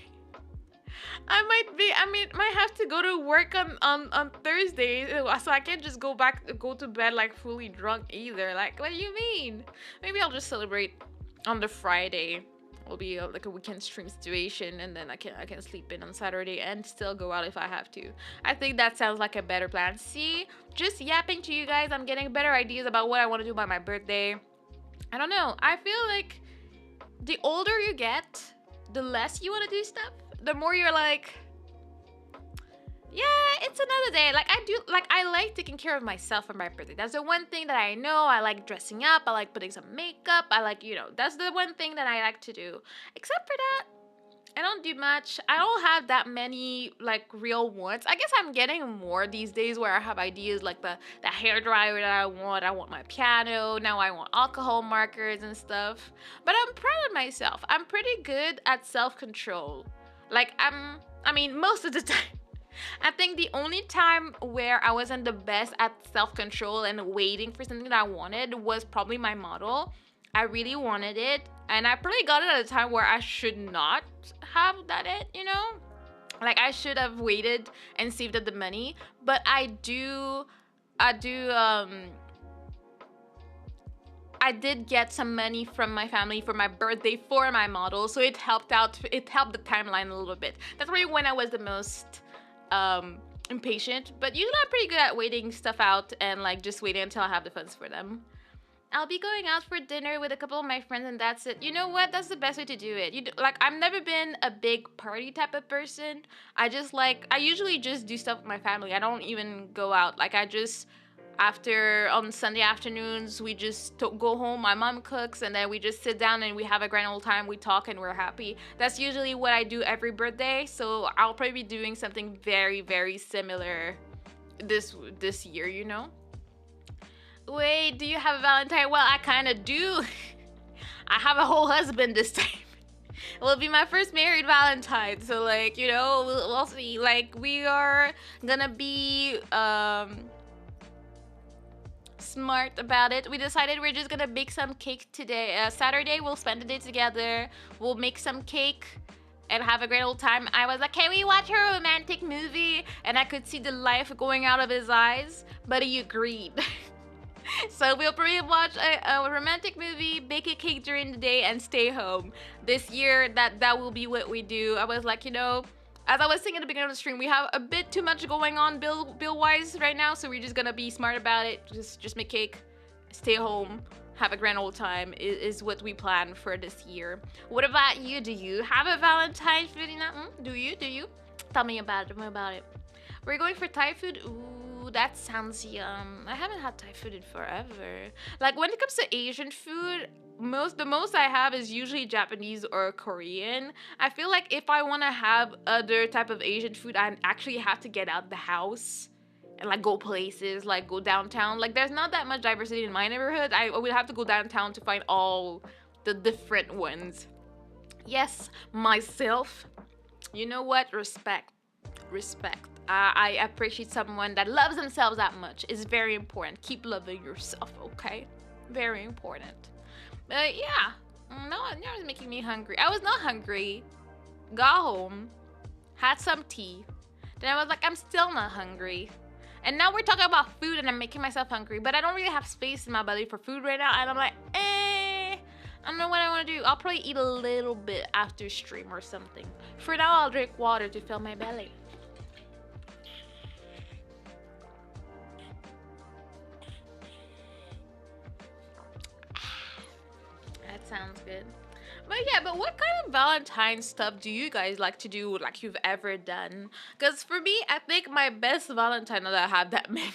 might have to go to work on Thursday. So I can't just go to bed, like, fully drunk either. Like, what do you mean? Maybe I'll just celebrate on the Friday. Will be like a weekend stream situation, and then I can sleep in on Saturday and still go out if I have to. I think that sounds like a better plan. See, just yapping to you guys, I'm getting better ideas about what I want to do by my birthday. I don't know. I feel like the older you get, the less you want to do stuff. The more you're like, Yeah, it's another day. Like I do, like I like taking care of myself for my birthday. That's the one thing that I know. I like dressing up. I like putting some makeup. I like, that's the one thing that I like to do. Except for that, I don't do much. I don't have that many like real wants. I guess I'm getting more these days where I have ideas like the hair dryer that I want. I want my piano. Now I want alcohol markers and stuff. But I'm proud of myself. I'm pretty good at self-control. Like I mean most of the time. I think the only time where I wasn't the best at self control and waiting for something that I wanted was probably my model. I really wanted it, and I probably got it at a time where I should not have that Like I should have waited and saved up the money, but I did get some money from my family for my birthday for my model, so it helped out. It helped the timeline a little bit. That's probably when I was the most impatient. But usually I'm pretty good at waiting stuff out and like just waiting until I have the funds for them. I'll be going out for dinner with a couple of my friends, and that's it. You know what? That's the best way to do it. Like I've never been a big party type of person. I usually just do stuff with my family. I don't even go out. Like I just after on Sunday afternoons we just go home. My mom cooks, and then we just sit down and we have a grand old time. We talk and we're happy. That's usually what I do every birthday. So I'll probably be doing something very very similar this year. Wait, do you have a Valentine? Well, I kind of do. I have a whole husband this time. It will be my first married Valentine. So, like, we'll see. Like, we are gonna be smart about it. We decided we're just gonna bake some cake today. Saturday, we'll spend the day together. We'll make some cake and have a great old time. I was like, can we watch a romantic movie? And I could see the life going out of his eyes, but he agreed. So we'll probably watch a romantic movie, bake a cake during the day, and stay home. This year, that will be what we do. I was like, as I was saying at the beginning of the stream, we have a bit too much going on bill-wise right now, so we're just gonna be smart about it. Just make cake, stay home, have a grand old time is what we plan for this year. What about you? Do you have a Valentine's food? Do you? Tell me about it. We're going for Thai food. Ooh, that sounds yum. I haven't had Thai food in forever. Like when it comes to Asian food, the most I have is usually Japanese or Korean. I feel like if I want to have other type of Asian food, I actually have to get out the house and like go places, like go downtown. Like there's not that much diversity in my neighborhood. I would have to go downtown to find all the different ones. Yes, myself. You know what? Respect. I appreciate someone that loves themselves that much. It's very important. Keep loving yourself, okay? Very important. Yeah. No, now it's making me hungry. I was not hungry. Got home, had some tea. Then I was like, I'm still not hungry. And now we're talking about food and I'm making myself hungry. But I don't really have space in my belly for food right now. And I'm like, I don't know what I want to do. I'll probably eat a little bit after stream or something. For now, I'll drink water to fill my belly. Sounds good. But what kind of Valentine stuff do you guys like to do, like you've ever done? Because for me, I think my best Valentine, not that I have that many,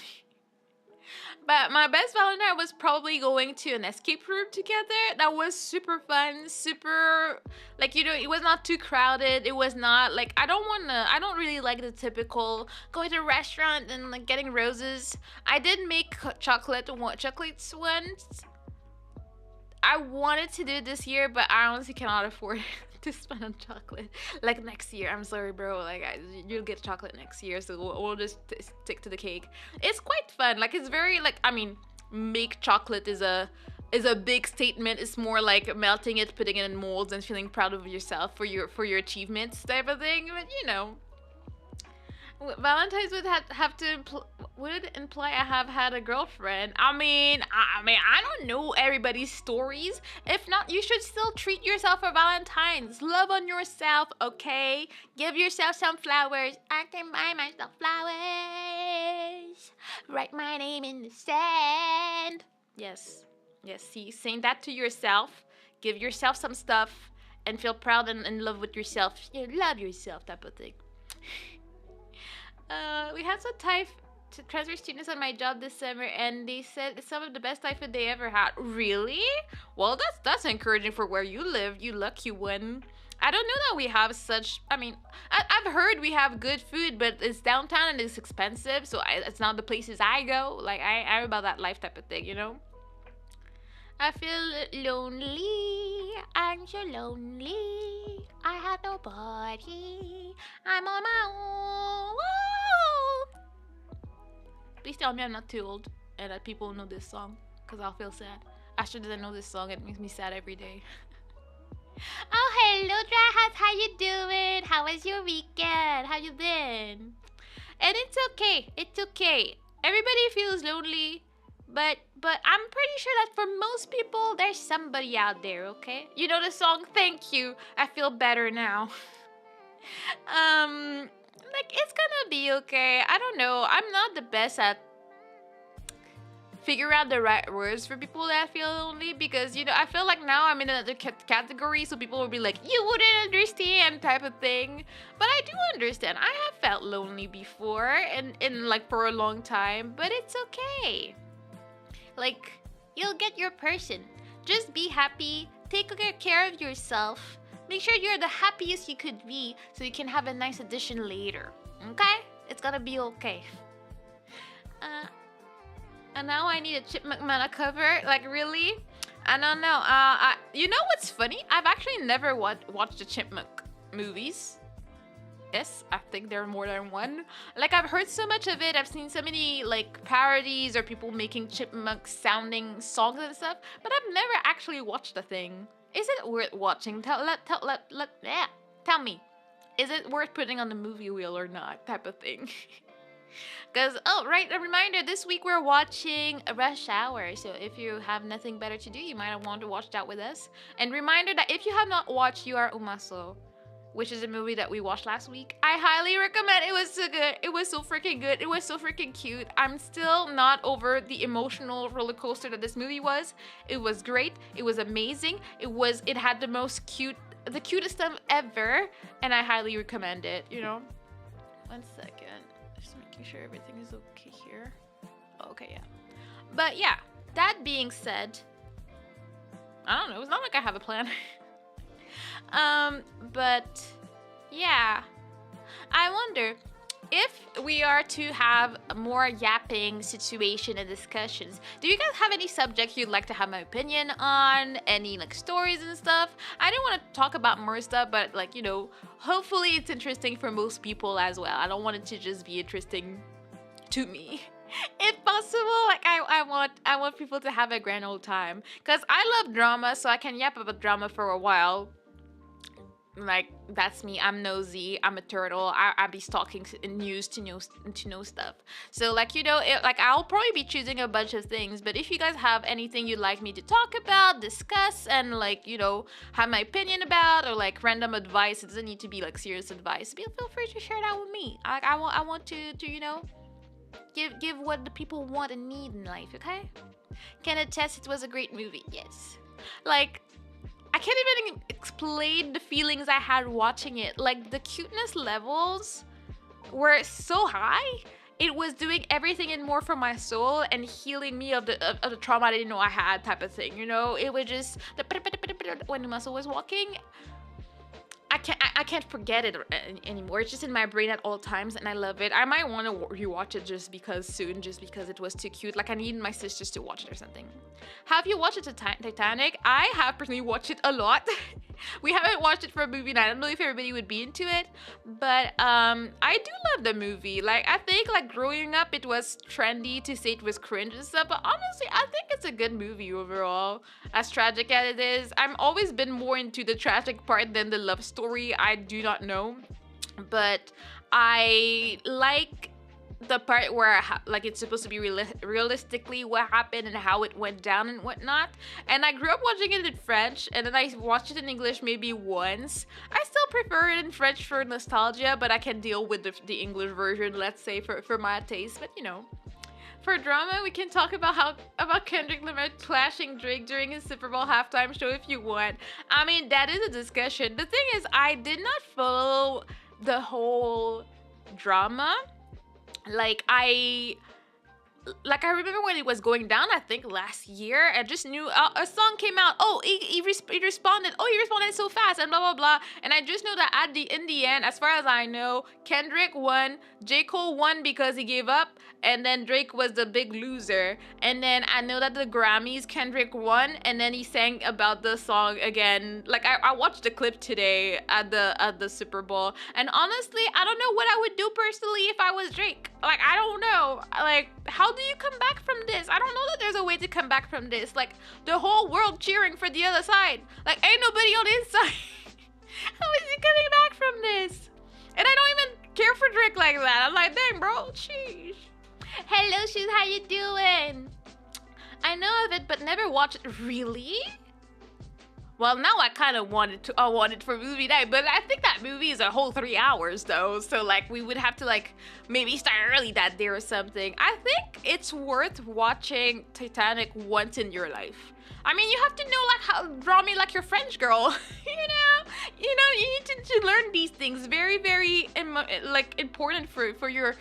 but my best Valentine was probably going to an escape room together. That was super fun, super, like, it was not too crowded. It was not, like, I don't really like the typical going to a restaurant and, like, getting roses. I did make chocolates once. I wanted to do it this year, but I honestly cannot afford to spend on chocolate. Like next year, I'm sorry, bro. Like you'll get chocolate next year, so we'll just stick to the cake. It's quite fun. Like it's very like make chocolate is a big statement. It's more like melting it, putting it in molds, and feeling proud of yourself for your achievements type of thing. But Valentine's would imply I have had a girlfriend. I mean, I don't know everybody's stories. If not, you should still treat yourself for Valentine's. Love on yourself, okay? Give yourself some flowers. I can buy myself flowers. Write my name in the sand. Yes. See, saying that to yourself. Give yourself some stuff and feel proud and in love with yourself. Love yourself type of thing. We had some Thai transfer students at my job this summer, and they said it's some of the best Thai food they ever had. Really? Well, that's encouraging for where you live. You lucky one. I don't know that we have such. I mean, I've heard we have good food, but it's downtown and it's expensive, so it's not the places I go. Like I'm about that life type of thing, you know. I feel lonely. I'm so lonely. I have nobody. I'm on my own. Whoa. Please tell me I'm not too old and that people know this song, because I'll feel sad. Asher doesn't know this song. It makes me sad every day. Oh, hello, Drahas. How you doing? How was your weekend? How you been? And it's okay. It's okay. Everybody feels lonely, but I'm pretty sure that for most people, there's somebody out there. Okay? You know the song. Thank you. I feel better now. Like it's gonna be okay. I don't know. I'm not the best at figure out the right words for people that feel lonely, because you know I feel like now I'm in another category, so people will be like, you wouldn't understand type of thing, but I do understand. I have felt lonely before and in like for a long time, but it's okay. Like, you'll get your person. Just be happy, take good care of yourself, make sure you're the happiest you could be so you can have a nice addition later. Okay? It's gonna be okay. And now I need a Chipmunk Mana cover. Like, really? I don't know. You know what's funny? I've actually never watched the Chipmunk movies. Yes, I think there are more than one. Like, I've heard so much of it. I've seen so many, like, parodies or people making chipmunk sounding songs and stuff. But I've never actually watched the thing. Is it worth watching? Tell me. Is it worth putting on the movie wheel or not? Type of thing. Because, oh, right, a reminder, this week we're watching Rush Hour. So if you have nothing better to do, you might want to watch that with us. And reminder that if you have not watched You Are Umaso, which is a movie that we watched last week, I highly recommend. It was so good. It was so freaking good. It was so freaking cute. I'm still not over the emotional roller coaster that this movie was. It was great. It was amazing. It had the cutest stuff ever. And I highly recommend it, you know. 1 second. Just making sure everything is okay here. Oh, okay, yeah. But yeah, that being said, I don't know. It's not like I have a plan. But yeah, I wonder if we are to have more yapping situation and discussions. Do you guys have any subjects you'd like to have my opinion on? Any like stories and stuff? I don't want to talk about more stuff, but like, you know, hopefully it's interesting for most people as well. I don't want it to just be interesting to me. If possible, like I want people to have a grand old time, because I love drama, so I can yap about drama for a while. Like, that's me. I'm nosy. I'm a turtle. I be stalking news to know stuff. So like, you know, like I'll probably be choosing a bunch of things, but if you guys have anything you'd like me to talk about, discuss, and like, you know, have my opinion about, or like random advice, it doesn't need to be like serious advice, feel free to share that with me. Like I want to you know, give what the people want and need in life. Okay? Can attest it was a great movie. Yes. Like, I can't even explain the feelings I had watching it. Like, the cuteness levels were so high. It was doing everything and more for my soul and healing me of the trauma I didn't know I had, type of thing. You know, it was just when the muscle was walking. I can't forget it anymore. It's just in my brain at all times, and I love it. I might want to rewatch it just because it was too cute. Like, I need my sisters to watch it or something. Have you watched Titanic? I have personally watched it a lot. We haven't watched it for a movie night. I don't know if everybody would be into it, but I do love the movie. Like, I think like growing up, it was trendy to say it was cringe and stuff, but honestly, I think it's a good movie overall. As tragic as it is, I've always been more into the tragic part than the love story. I do not know, but I like the part where like it's supposed to be realistically what happened and how it went down and whatnot. And I grew up watching it in French, and then I watched it in English maybe once. I still prefer it in French for nostalgia, but I can deal with the English version, let's say, for my taste. But you know, for drama, we can talk about Kendrick Lamar clashing Drake during his Super Bowl halftime show if you want. I mean, that is a discussion. The thing is, I did not follow the whole drama. Like I remember when it was going down, I think last year, I just knew a song came out. Oh, he responded. Oh, he responded so fast and blah blah blah. And I just know that in the end, as far as I know, Kendrick won. J. Cole won because he gave up, and then Drake was the big loser. And then I know that the Grammys, Kendrick won, and then he sang about the song again. Like I watched the clip today at the Super Bowl, and honestly, I don't know what I would do personally if I was Drake. Like I don't know. Like how do you come back from this? I don't know that there's a way to come back from this. Like the whole world cheering for the other side. Like ain't nobody on the inside. How is he coming back from this? And I don't even care for Drake like that. I'm like, dang, bro, sheesh. Hello, shoes, how you doing? I know of it, but never watched it. Really? Well, now I kind of want it for movie night, but I think that movie is a whole 3 hours though, so like we would have to like maybe start early that day or something. I think it's worth watching Titanic once in your life. I mean, you have to know like how draw me like your French girl, you know, you need to learn these things. Very, very like important for your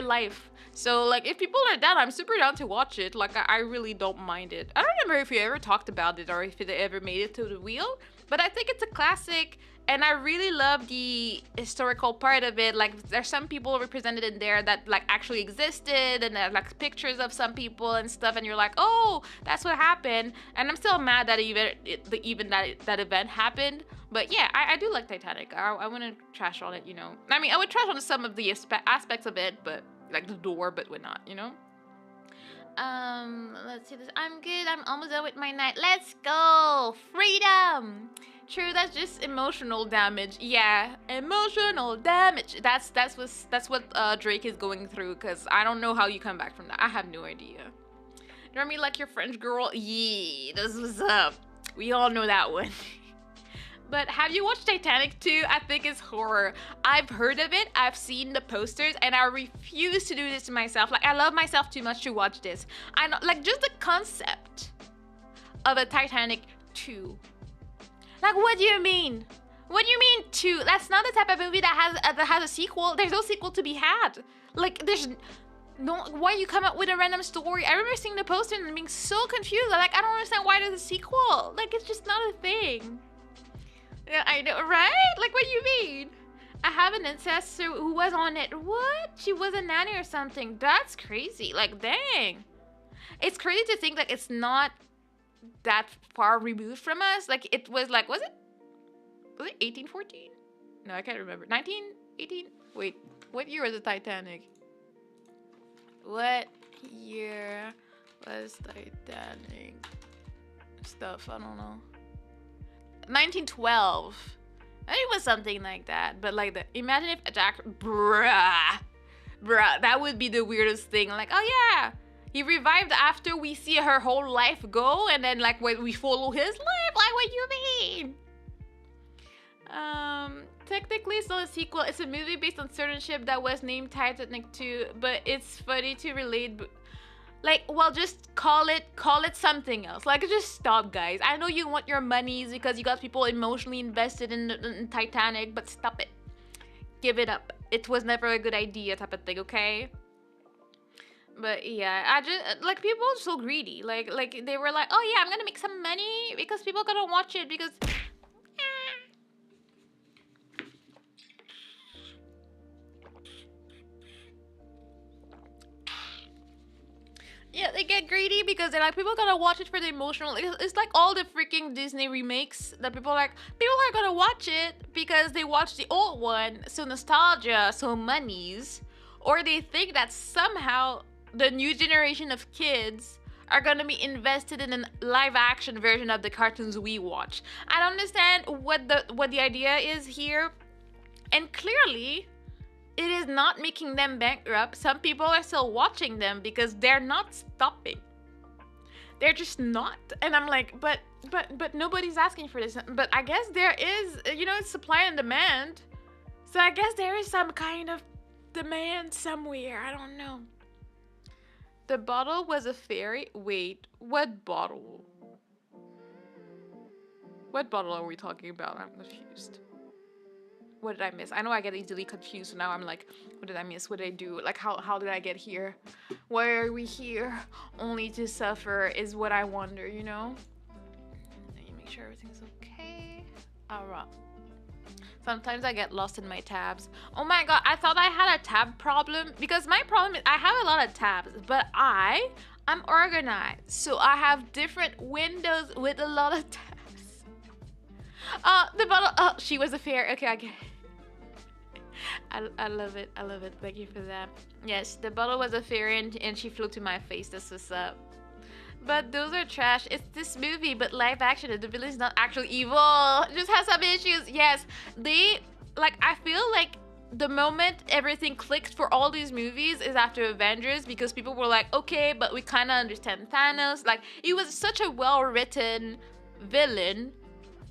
life. So like if people are down, I'm super down to watch it. Like I really don't mind it. I don't remember if you ever talked about it or if it ever made it to the wheel, but I think it's a classic and I really love the historical part of it. Like there's some people represented in there that like actually existed and there's like pictures of some people and stuff and you're like, oh, that's what happened. And I'm still mad that even that event happened. But yeah, I do like Titanic. I wouldn't trash on it, you know. I mean, I would trash on some of the aspects of it, but like the door, but we're not, you know. Let's see this. I'm good. I'm almost done with my night. Let's go. Freedom. True, that's just emotional damage. Yeah, emotional damage. That's what Drake is going through. Cause I don't know how you come back from that. I have no idea. You know me like your French girl? Yeah, this was up. We all know that one. But have you watched Titanic too? I think it's horror. I've heard of it, I've seen the posters, and I refuse to do this to myself. Like, I love myself too much to watch this. I know, like, just the concept of a Titanic 2. Like, what do you mean? What do you mean 2? That's not the type of movie that has a sequel. There's no sequel to be had. Like, there's no, why you come up with a random story? I remember seeing the poster and being so confused. Like, I don't understand why there's a sequel. Like, it's just not a thing. Yeah, I know, right? Like, what do you mean? I have an ancestor who was on it. What? She was a nanny or something. That's crazy. Like, dang. It's crazy to think that it's not that far removed from us. Like, it was like, was it 1814? No, I can't remember. 1918? Wait, what year was the Titanic? What year was Titanic? Stuff, I don't know. 1912. It was something like that. But like, imagine if Jack, bruh, that would be the weirdest thing. Like, oh yeah, he revived after we see her whole life go, and then like when we follow his life. Like, what you mean? Technically it's not a sequel. It's a movie based on certain ship that was named Titanic 2, but it's funny to relate. Like, well, just call it something else. Like, just stop, guys. I know you want your monies because you got people emotionally invested in Titanic, but stop it. Give it up. It was never a good idea type of thing, okay? But yeah, I just, like, people are so greedy. Like they were like, oh yeah, I'm gonna make some money because people are gonna watch it because... Yeah, they get greedy because they're like, people are gonna watch it for the emotional. It's like all the freaking Disney remakes that people are gonna watch it because they watched the old one, so nostalgia, so monies, or they think that somehow the new generation of kids are gonna be invested in a live action version of the cartoons we watch. I don't understand what the idea is here, and clearly it is not making them bankrupt. Some people are still watching them because they're not stopping. They're just not. And I'm like, but nobody's asking for this. But I guess there is, you know, it's supply and demand. So I guess there is some kind of demand somewhere. I don't know. The bottle was a fairy. Wait, what bottle? What bottle are we talking about? I'm confused. What did I miss? I know I get easily confused. So now I'm like, what did I miss? What did I do? Like, how did I get here? Why are we here? Only to suffer is what I wonder, you know? Let me make sure everything's okay. Alright. Sometimes I get lost in my tabs. Oh my god, I thought I had a tab problem because my problem is I have a lot of tabs, but I'm organized. So I have different windows with a lot of tabs. The bottle. Oh, she was a fairy. Okay, I get it. I love it. I love it. Thank you for that. Yes, the bottle was a fairy and she flew to my face. That's what's up. But those are trash. It's this movie, but live action. The villain is not actually evil. It just has some issues. Yes, they like. I feel like the moment everything clicked for all these movies is after Avengers because people were like, okay, but we kind of understand Thanos. Like, it was such a well-written villain.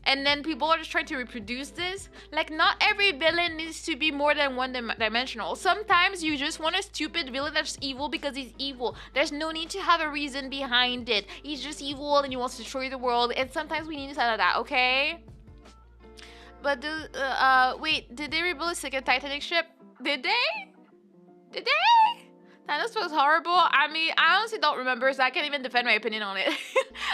And then people are just trying to reproduce this. Like, not every villain needs to be more than one-dimensional. Sometimes you just want a stupid villain that's evil because he's evil. There's no need to have a reason behind it. He's just evil and he wants to destroy the world. And sometimes we need to settle that, okay? But wait, did they rebuild a second Titanic ship? Did they? Did they? Thanos was horrible. I mean, I honestly don't remember, so I can't even defend my opinion on it.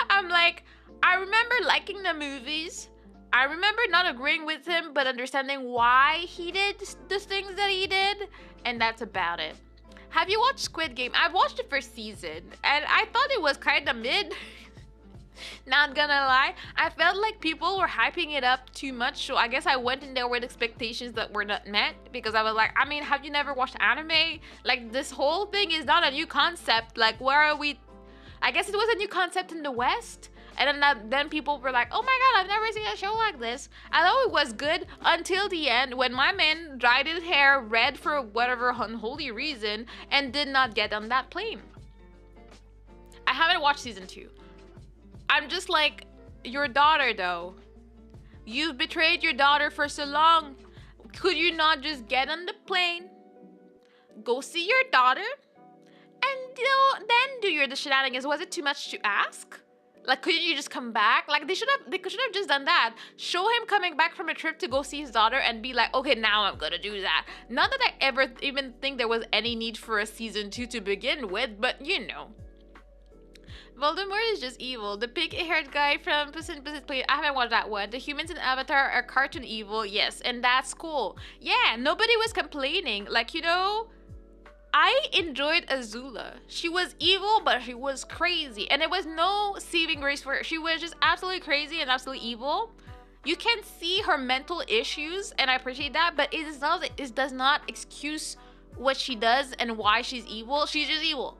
I'm like, I remember liking the movies. I remember not agreeing with him, but understanding why he did the things that he did, and that's about it. Have you watched Squid Game? I've watched the first season, and I thought it was kind of mid. Not gonna lie, I felt like people were hyping it up too much, so I guess I went in there with expectations that were not met, because I was like, I mean, have you never watched anime? Like, this whole thing is not a new concept. Like, where are we? I guess it was a new concept in the West. And then people were like, oh my god, I've never seen a show like this. I thought it was good until the end when my man dyed his hair red for whatever unholy reason and did not get on that plane. I haven't watched season 2. I'm just like, your daughter though. You've betrayed your daughter for so long. Could you not just get on the plane, go see your daughter, and then do the shenanigans? Was it too much to ask? Like, couldn't you just come back? Like, they should have just done that. Show him coming back from a trip to go see his daughter and be like, okay, now I'm gonna do that. Not that I ever even think there was any need for a season 2 to begin with, but you know. Voldemort is just evil. The pink-haired guy from Puss in Boots Play. I haven't watched that one. The humans in Avatar are cartoon evil, yes, and that's cool. Yeah, nobody was complaining. Like, you know, I enjoyed Azula. She was evil, but she was crazy. And there was no saving grace for her. She was just absolutely crazy and absolutely evil. You can see her mental issues, and I appreciate that, but it does not excuse what she does and why she's evil. She's just evil.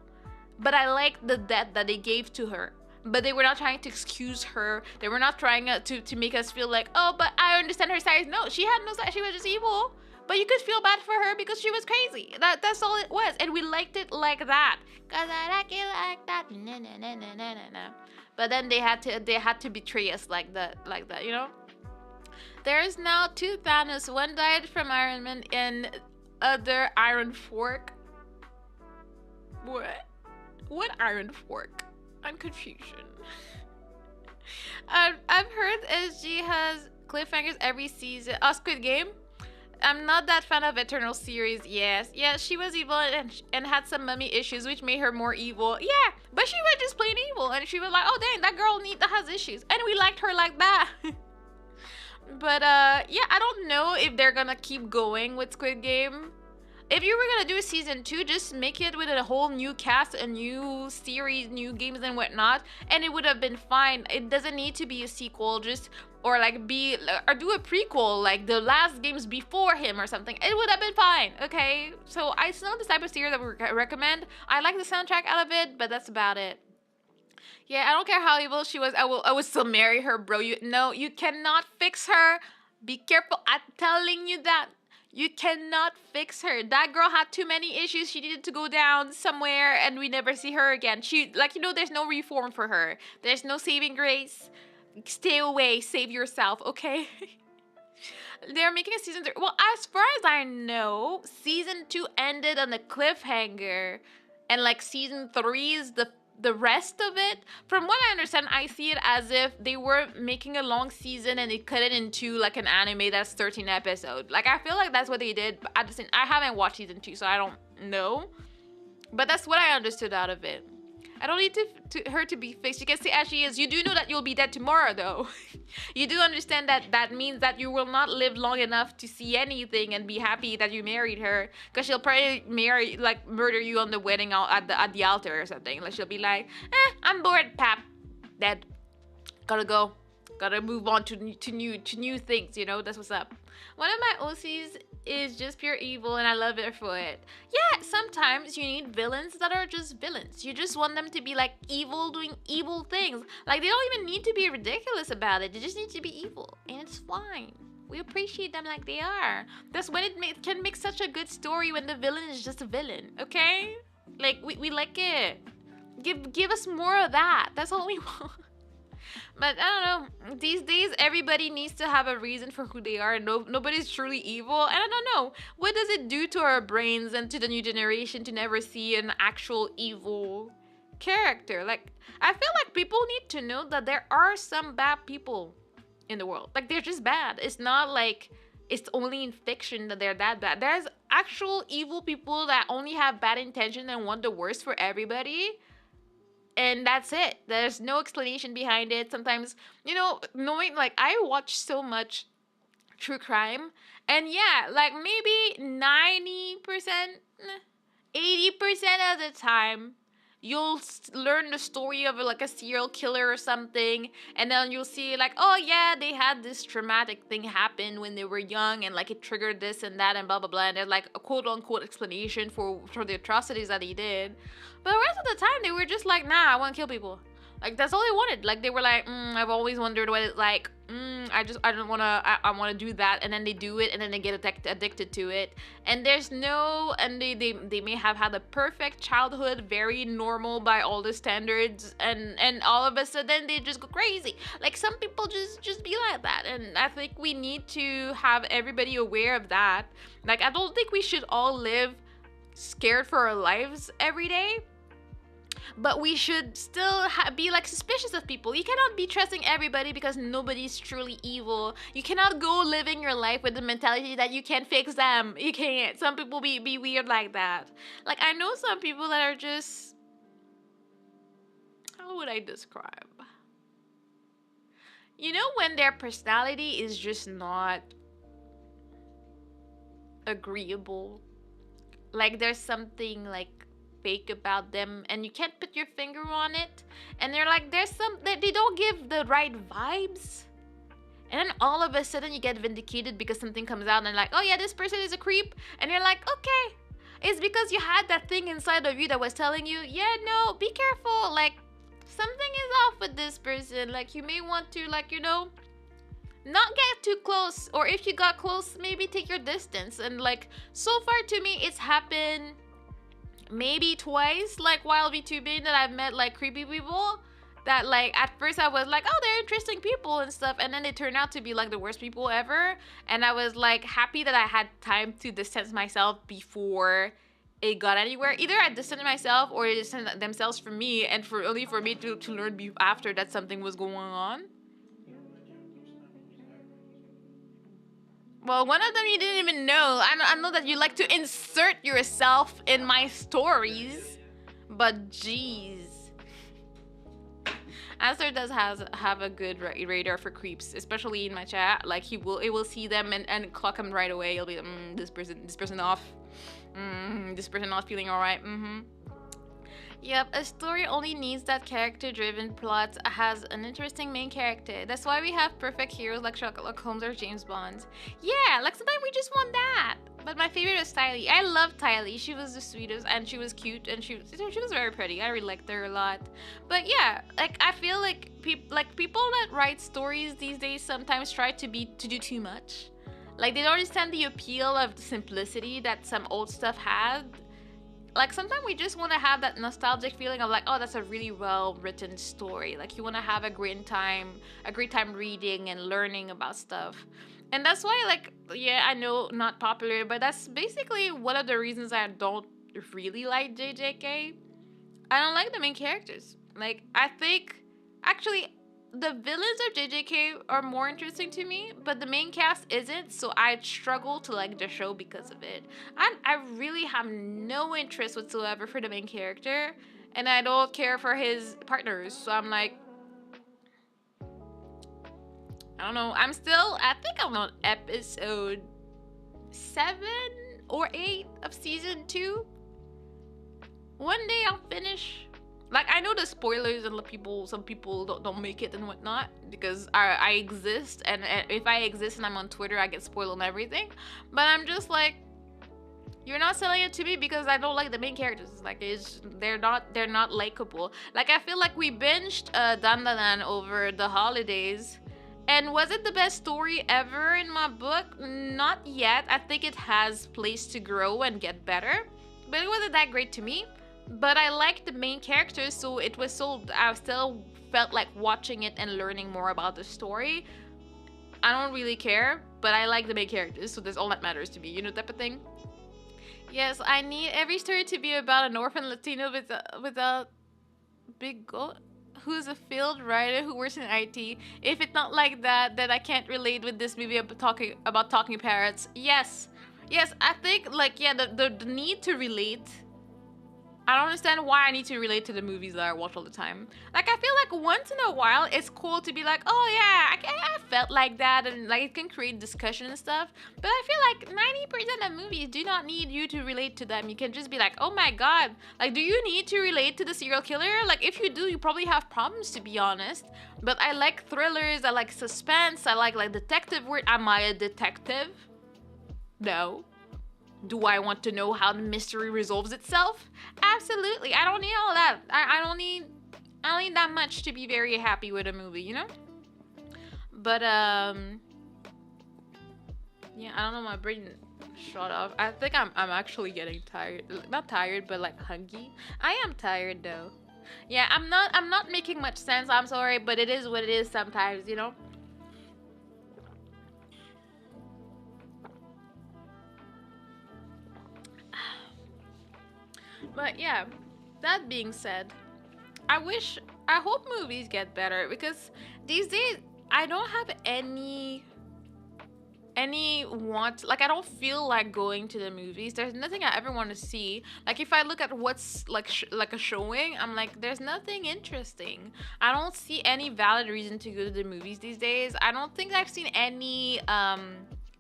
But I like the death that they gave to her. But they were not trying to excuse her. They were not trying to make us feel like, oh, but I understand her side. No, she had no side. She was just evil. But you could feel bad for her because she was crazy. That's all it was. And we liked it like that. Cause I like it like that. Na, na, na, na, na, na, na. But then they had to betray us like that, you know? There's now 2 Thanos. One died from Iron Man and other Iron Fork. What? What Iron Fork? I'm confusion. I've heard SG has cliffhangers every season. Squid Game? I'm not that fan of Eternal series. Yes, she was evil and had some mummy issues, which made her more evil. Yeah, but she was just plain evil, and she was like, oh dang, that girl has issues, and we liked her like that. But yeah, I don't know if they're gonna keep going with Squid Game. If you were gonna do a season 2, just make it with a whole new cast, a new series, new games and whatnot, and it would have been fine. It doesn't need to be a sequel, or do a prequel, like the last games before him or something. It would have been fine, okay? So it's not the type of series that we recommend. I like the soundtrack out of it, but that's about it. Yeah, I don't care how evil she was. I would still marry her, bro. You cannot fix her. Be careful. I'm telling you that. You cannot fix her. That girl had too many issues. She needed to go down somewhere and we never see her again. There's no reform for her. There's no saving grace. Stay away. Save yourself, okay? They're making a season 3. Well, as far as I know, season 2 ended on a cliffhanger. And season 3 is the rest of it, from what I understand, I see it as if they were making a long season and they cut it into like an anime that's 13 episodes. Like I feel like that's what they did. But at the same, I haven't watched season 2, so I don't know. But that's what I understood out of it. I don't need her to be fixed. You can say as she is. You do know that you'll be dead tomorrow, though. You do understand that that means that you will not live long enough to see anything and be happy that you married her, because she'll probably murder you on the wedding at the altar or something. Like she'll be like, I'm bored, pap, dead. Gotta go. Gotta move on to new things. You know, that's what's up. One of my OCs is just pure evil, and I love it for it. Yeah, sometimes you need villains that are just villains. You just want them to be like evil, doing evil things. Like they don't even need to be ridiculous about it. They just need to be evil, and it's fine. We appreciate them like they are. That's when it can make such a good story, when the villain is just a villain. Okay, like we like it. Give us more of that. That's all we want. But I don't know. These days, everybody needs to have a reason for who they are. Nobody's truly evil. And I don't know. What does it do to our brains and to the new generation to never see an actual evil character? Like, I feel like people need to know that there are some bad people in the world. Like, they're just bad. It's not like it's only in fiction that they're that bad. There's actual evil people that only have bad intention and want the worst for everybody. And that's it. There's no explanation behind it. Sometimes, you know, knowing, like, I watch so much true crime, and yeah, like maybe 90%, 80% of the time, you'll learn the story of like a serial killer or something, and then you'll see like, oh yeah, they had this traumatic thing happen when they were young, and like it triggered this and that and blah blah blah, and there's like a quote unquote explanation for the atrocities that he did. But the rest of the time, they were just like, nah, I want to kill people. Like, that's all they wanted. Like, they were like, I've always wondered what it's like. I don't want to, I want to do that. And then they do it, and then they get addicted to it. And there's no, and they may have had a perfect childhood, very normal by all the standards. And all of a sudden, they just go crazy. Like, some people just be like that. And I think we need to have everybody aware of that. Like, I don't think we should all live scared for our lives every day. But we should still be like suspicious of people. You cannot be trusting everybody because nobody's truly evil. You cannot go living your life with the mentality that you can't fix them. You can't. Some people be weird like that. Like, I know some people that are just, how would I describe? You know, when their personality is just not agreeable. Like, there's something like fake about them and you can't put your finger on it, and they're like, there's some that they don't give the right vibes, and then all of a sudden you get vindicated because something comes out and like, oh yeah, this person is a creep, and you're like, okay, it's because you had that thing inside of you that was telling you, yeah, no, be careful, like something is off with this person, like you may want to, like, you know, not get too close, or if you got close, maybe take your distance. And like, so far to me, it's happened maybe twice, like while VTubing, that I've met like creepy people that like at first I was like, oh, they're interesting people and stuff, and then they turned out to be like the worst people ever, and I was like happy that I had time to distance myself before it got anywhere. Either I distanced myself or they distanced themselves from me, and for only for me to learn after that something was going on. Well, one of them you didn't even know. I know that you like to insert yourself in my stories, but jeez. Aster does have a good radar for creeps, especially in my chat. Like it will see them and clock them right away. He'll be this person off. This person not feeling alright. Yep, a story only needs that character-driven plot has an interesting main character. That's why we have perfect heroes like Sherlock Holmes or James Bond. Yeah, like sometimes we just want that. But my favorite is Tylee. I love Tylee. She was the sweetest, and she was cute, and she was very pretty. I really liked her a lot. But yeah, like I feel like people that write stories these days sometimes try to do too much. Like they don't understand the appeal of the simplicity that some old stuff had. Like sometimes we just want to have that nostalgic feeling of like, oh, that's a really well written story. Like you want to have a great time reading and learning about stuff. And that's why, like, yeah, I know not popular, but that's basically one of the reasons I don't really like JJK. I don't like the main characters. Like, I think actually the villains of JJK are more interesting to me, but the main cast isn't, so I struggle to like the show because of it. I really have no interest whatsoever for the main character, and I don't care for his partners. So I'm like, I don't know. I think I'm on episode 7 or 8 of season 2. One day I'll finish. Like, I know the spoilers and some people don't make it and whatnot because I exist, and if I exist and I'm on Twitter, I get spoiled on everything. But I'm just like, you're not selling it to me because I don't like the main characters. Like, they're not likable. Like, I feel like we binged Dan Dan Dan over the holidays. And was it the best story ever in my book? Not yet. I think it has place to grow and get better. But it wasn't that great to me. But I liked the main characters, so it was so I still felt like watching it and learning more about the story. I don't really care, but I like the main characters, so that's all that matters to me, type of thing. Yes, I need every story to be about an orphan Latino with a big goal who's a field writer who works in IT. If it's not like that, then I can't relate with this movie about talking parrots. Yes. Yes, I think like yeah, the need to relate. I don't understand why I need to relate to the movies that I watch all the time. Like, I feel like once in a while it's cool to be like, oh yeah, I felt like that, and like it can create discussion and stuff. But I feel like 90% of movies do not need you to relate to them. You can just be like, oh my god, like, do you need to relate to the serial killer? Like, if you do, you probably have problems, to be honest. But I like thrillers, I like suspense, I like detective work. Am I a detective? No. Do I want to know how the mystery resolves itself? Absolutely. I don't need all that. I don't need that much to be very happy with a movie. But yeah, I don't know, my brain shut off. I think I'm actually getting tired. Not tired, but like hungry. I am tired though. Yeah, I'm not making much sense. I'm sorry, but it is what it is sometimes. But yeah, that being said, I hope movies get better because these days I don't have any want, like, I don't feel like going to the movies. There's nothing I ever want to see. Like, if I look at what's like like a showing, I'm like, there's nothing interesting. I don't see any valid reason to go to the movies these days. I don't think I've seen any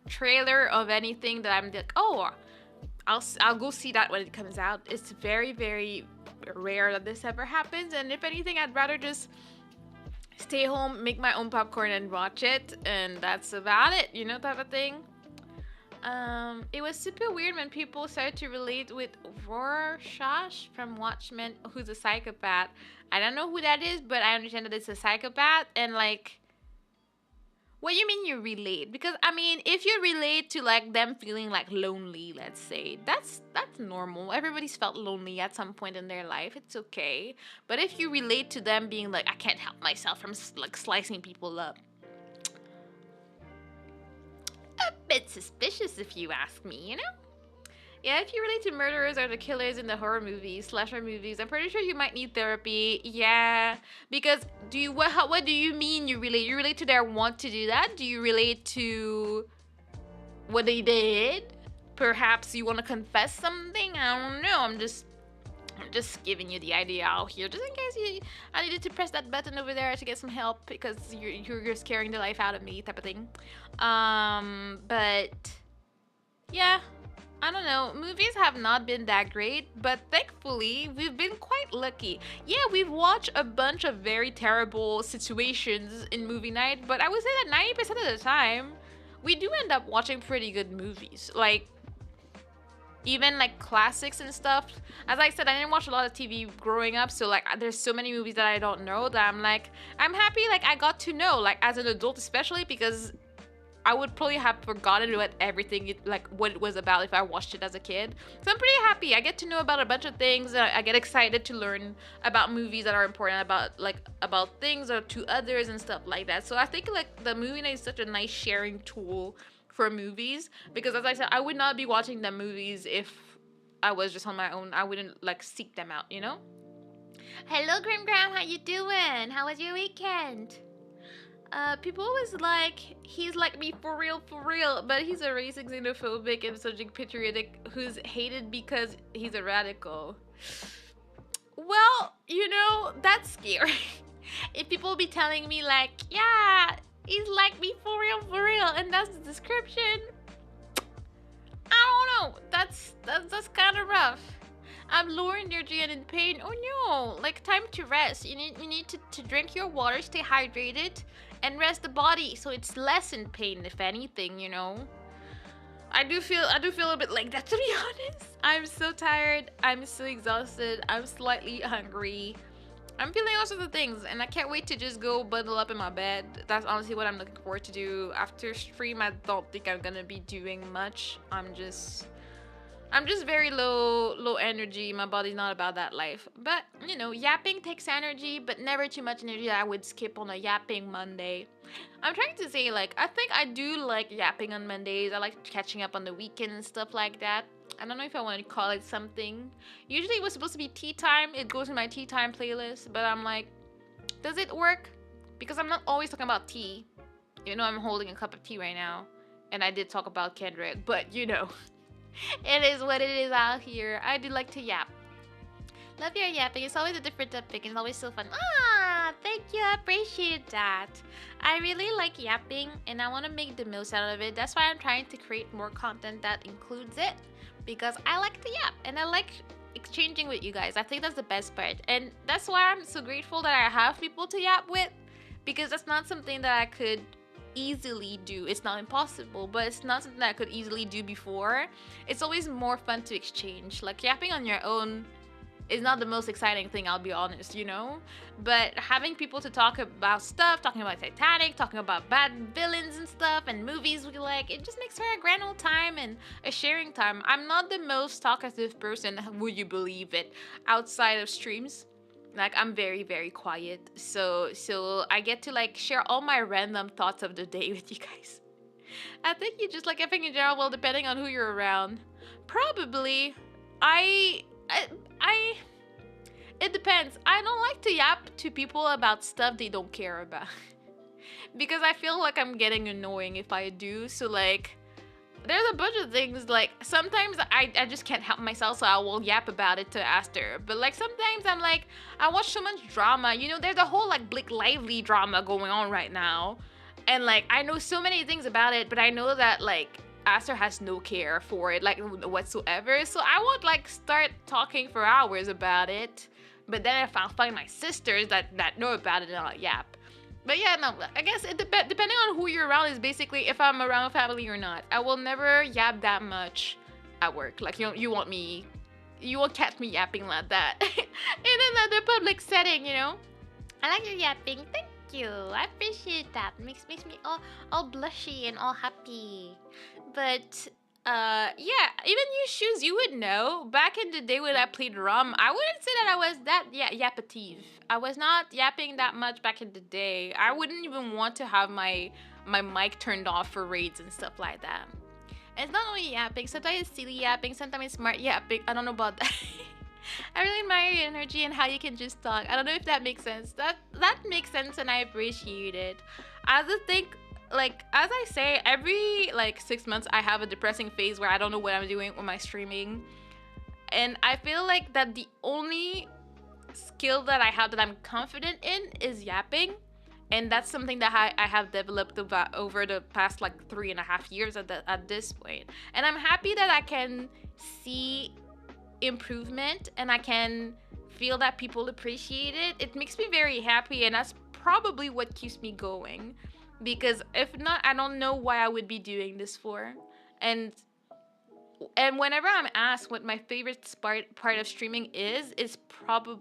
trailer of anything that I'm like, oh, I'll go see that when it comes out. It's very, very rare that this ever happens, and if anything, I'd rather just stay home, make my own popcorn, and watch it, and that's about it, type of thing. It was super weird when people started to relate with Rorschach from Watchmen, who's a psychopath. I don't know who that is, but I understand that it's a psychopath, and like, what do you mean you relate? Because I mean, if you relate to like them feeling like lonely, let's say, that's normal. Everybody's felt lonely at some point in their life. It's okay. But if you relate to them being like, I can't help myself from like slicing people up, a bit suspicious if you ask me. Yeah, if you relate to murderers or the killers in the horror movies, slasher movies, I'm pretty sure you might need therapy. Yeah, because what do you mean you relate? You relate to their want to do that? Do you relate to what they did? Perhaps you want to confess something? I don't know. I'm just giving you the idea out here, just in case I needed to press that button over there to get some help because you're scaring the life out of me, type of thing. But yeah. I don't know, movies have not been that great, but thankfully, we've been quite lucky. Yeah, we've watched a bunch of very terrible situations in movie night, but I would say that 90% of the time, we do end up watching pretty good movies. Like, even like classics and stuff. As I said, I didn't watch a lot of TV growing up, so like there's so many movies that I don't know that I'm happy like I got to know, like as an adult especially, because I would probably have forgotten what it was about if I watched it as a kid. So I'm pretty happy. I get to know about a bunch of things. I get excited to learn about movies that are important about things or to others and stuff like that. So I think like the movie night is such a nice sharing tool for movies because, as I said, I would not be watching the movies if I was just on my own. I wouldn't like seek them out. Hello, Grim Gram. How you doing? How was your weekend? People was like, he's like me for real, but he's a racist, xenophobic, and subject patriotic who's hated because he's a radical. Well, that's scary. If people be telling me like, yeah, he's like me for real, and that's the description, I don't know. That's kind of rough. I'm low energy and in pain. Oh no! Like time to rest. You need to drink your water, stay hydrated, and rest the body so it's less in pain, if anything. I do feel a bit like that, to be honest. I'm so tired. I'm so exhausted. I'm slightly hungry. I'm feeling all sorts of things, and I can't wait to just go bundle up in my bed. That's honestly what I'm looking forward to do after stream. I don't think I'm gonna be doing much. I'm just very low energy. My body's not about that life. But yapping takes energy, but never too much energy that I would skip on a yapping Monday. I'm trying to say, like, I think I do like yapping on Mondays. I like catching up on the weekend and stuff like that. I don't know if I want to call it something. Usually it was supposed to be tea time. It goes in my tea time playlist. But I'm like, does it work? Because I'm not always talking about tea. I'm holding a cup of tea right now. And I did talk about Kendrick. But, it is what it is out here. I do like to yap. Love your yapping. It's always a different topic. It's always so fun. Ah, thank you. I appreciate that. I really like yapping and I want to make the most out of it. That's why I'm trying to create more content that includes it. Because I like to yap and I like exchanging with you guys. I think that's the best part. And that's why I'm so grateful that I have people to yap with. Because that's not something that I could easily do. It's not impossible, but it's not something that I could easily do before. It's always more fun to exchange. Like yapping on your own is not the most exciting thing, I'll be honest, but having people to talk about stuff, talking about Titanic, talking about bad villains and stuff and movies we like, it just makes for a grand old time and a sharing time. I'm not the most talkative person, would you believe it, outside of streams. Like, I'm very, very quiet. So I get to, like, share all my random thoughts of the day with you guys. I think you just like yapping in general, well, depending on who you're around. Probably. It depends. I don't like to yap to people about stuff they don't care about. Because I feel like I'm getting annoying if I do. So, like, there's a bunch of things, like, sometimes I just can't help myself, so I will yap about it to Aster. But, like, sometimes I'm like, I watch so much drama. There's a whole, like, Blake Lively drama going on right now. And, like, I know so many things about it, but I know that, like, Aster has no care for it, like, whatsoever. So I won't, like, start talking for hours about it. But then if I'll find my sisters that know about it, and I'll yap. But yeah, no, I guess it depending on who you're around is basically if I'm around family or not. I will never yap that much at work. Like, you won't catch me yapping like that in another public setting, I like your yapping. Thank you. I appreciate that. Makes me all blushy and all happy. But yeah, even you shoes, you would know. Back in the day when I played rum, I wouldn't say that I was that yappative. I was not yapping that much back in the day. I wouldn't even want to have my mic turned off for raids and stuff like that. And it's not only yapping, sometimes it's silly yapping, sometimes it's smart yapping. I don't know about that. I really admire your energy and how you can just talk. I don't know if that makes sense. That makes sense and I appreciate it. I just think, like, as I say, every, like, 6 months I have a depressing phase where I don't know what I'm doing with my streaming. And I feel like that the only skill that I have that I'm confident in is yapping. And that's something that I have developed over the past, like, 3.5 years at this point. And I'm happy that I can see improvement and I can feel that people appreciate it. It makes me very happy, and that's probably what keeps me going. Because if not, I don't know why I would be doing this for. And whenever I'm asked what my favorite part of streaming is probably,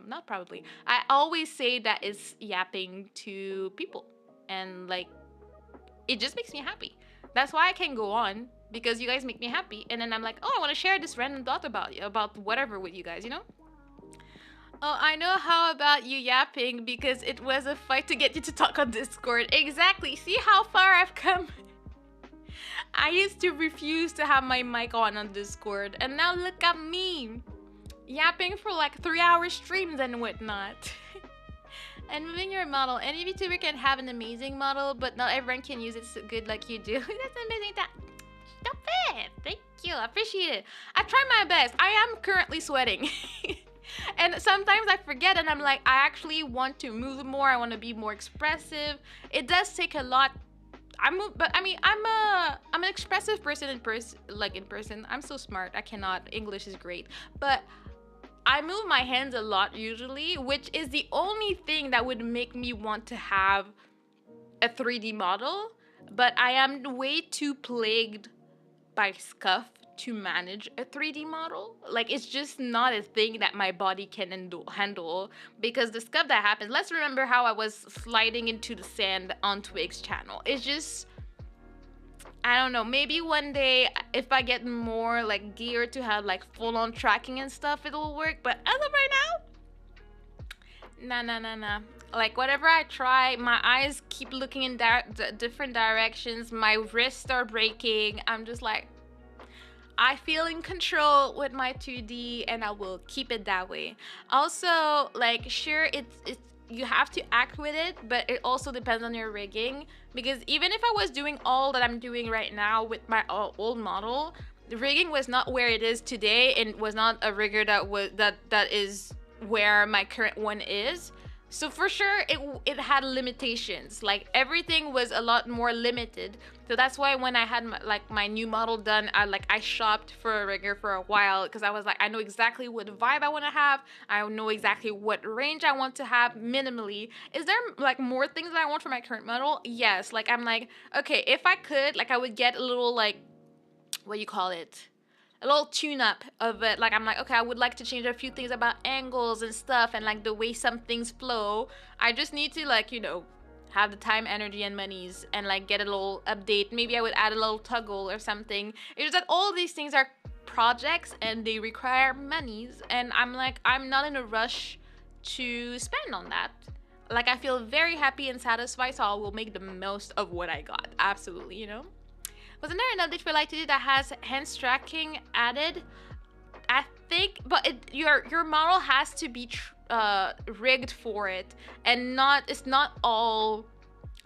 not probably, I always say that it's yapping to people. And, like, it just makes me happy. That's why I can go on, because you guys make me happy. And then I'm like, oh, I want to share this random thought about whatever with you guys, Oh, I know how about you yapping, because it was a fight to get you to talk on Discord. Exactly. See how far I've come? I used to refuse to have my mic on Discord, and now look at me. yapping for like 3 hour streams and whatnot. And moving your model. Any VTuber can have an amazing model, but not everyone can use it so good like you do. That's amazing. Stop it. Thank you. I appreciate it. I try my best. I am currently sweating. And sometimes I forget and I'm like, I actually want to move more. I want to be more expressive. It does take a lot. But I mean, I'm an expressive person in person. Like in person, I'm so smart. I cannot. English is great, but I move my hands a lot usually, which is the only thing that would make me want to have a 3D model. But I am way too plagued by scuff to manage a 3D model. Like, it's just not a thing that my body can handle because the scuff that happens. Let's remember how I was sliding into the sand on Twig's channel. It's just, I don't know, maybe one day if I get more like gear to have like full-on tracking and stuff, it'll work. But as of right now, nah. Like, whatever I try, my eyes keep looking in different directions. My wrists are breaking. I'm just like, I feel in control with my 2D and I will keep it that way. Also, like, sure, it's you have to act with it, but it also depends on your rigging, because even if I was doing all that I'm doing right now with my old model, the rigging was not where it is today and was not a rigger that is where my current one is. So for sure it had limitations. Like, everything was a lot more limited. So that's why when I had my new model done, I shopped for a rigger for a while, because I was like, I know exactly what vibe I want to have. I know exactly what range I want to have minimally. Is there like more things that I want for my current model? Yes. Like, I'm like, okay, if I could, like, I would get a little, like, what you call it? A little tune-up of it. Like, I'm like, okay, I would like to change a few things about angles and stuff and like the way some things flow. I just need to, like, you know, have the time, energy, and monies and like get a little update. Maybe I would add a little toggle or something. It's just that all these things are projects and they require monies, and I'm like, I'm not in a rush to spend on that. Like, I feel very happy and satisfied, so I will make the most of what I got. Absolutely, you know? Wasn't there an update for Light 2D that has hands tracking added? I think, but your model has to be rigged for it, and it's not all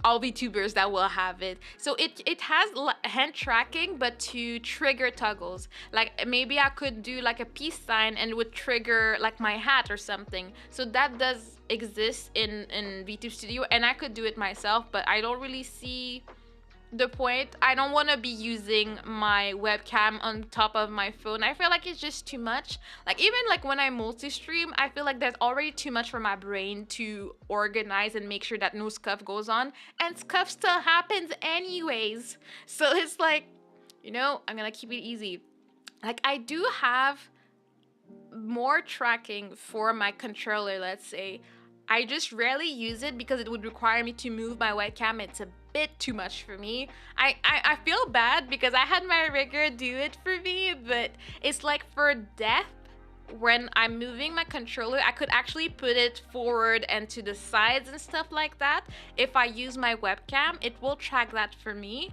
VTubers that will have it. So it has hand tracking, but to trigger toggles. Like, maybe I could do like a peace sign and it would trigger like my hat or something. So that does exist in VTube Studio, and I could do it myself, but I don't really see the point. I don't want to be using my webcam on top of my phone. I feel like it's just too much. Like, even like when I multi-stream, I feel like there's already too much for my brain to organize and make sure that no scuff goes on, and scuff still happens anyways. So it's like, you know, I'm gonna keep it easy. Like, I do have more tracking for my controller, let's say. I just rarely use it because it would require me to move my webcam. It's a bit too much for me. I feel bad because I had my rigger do it for me, but it's like for depth, when I'm moving my controller, I could actually put it forward and to the sides and stuff like that. If I use my webcam, it will track that for me.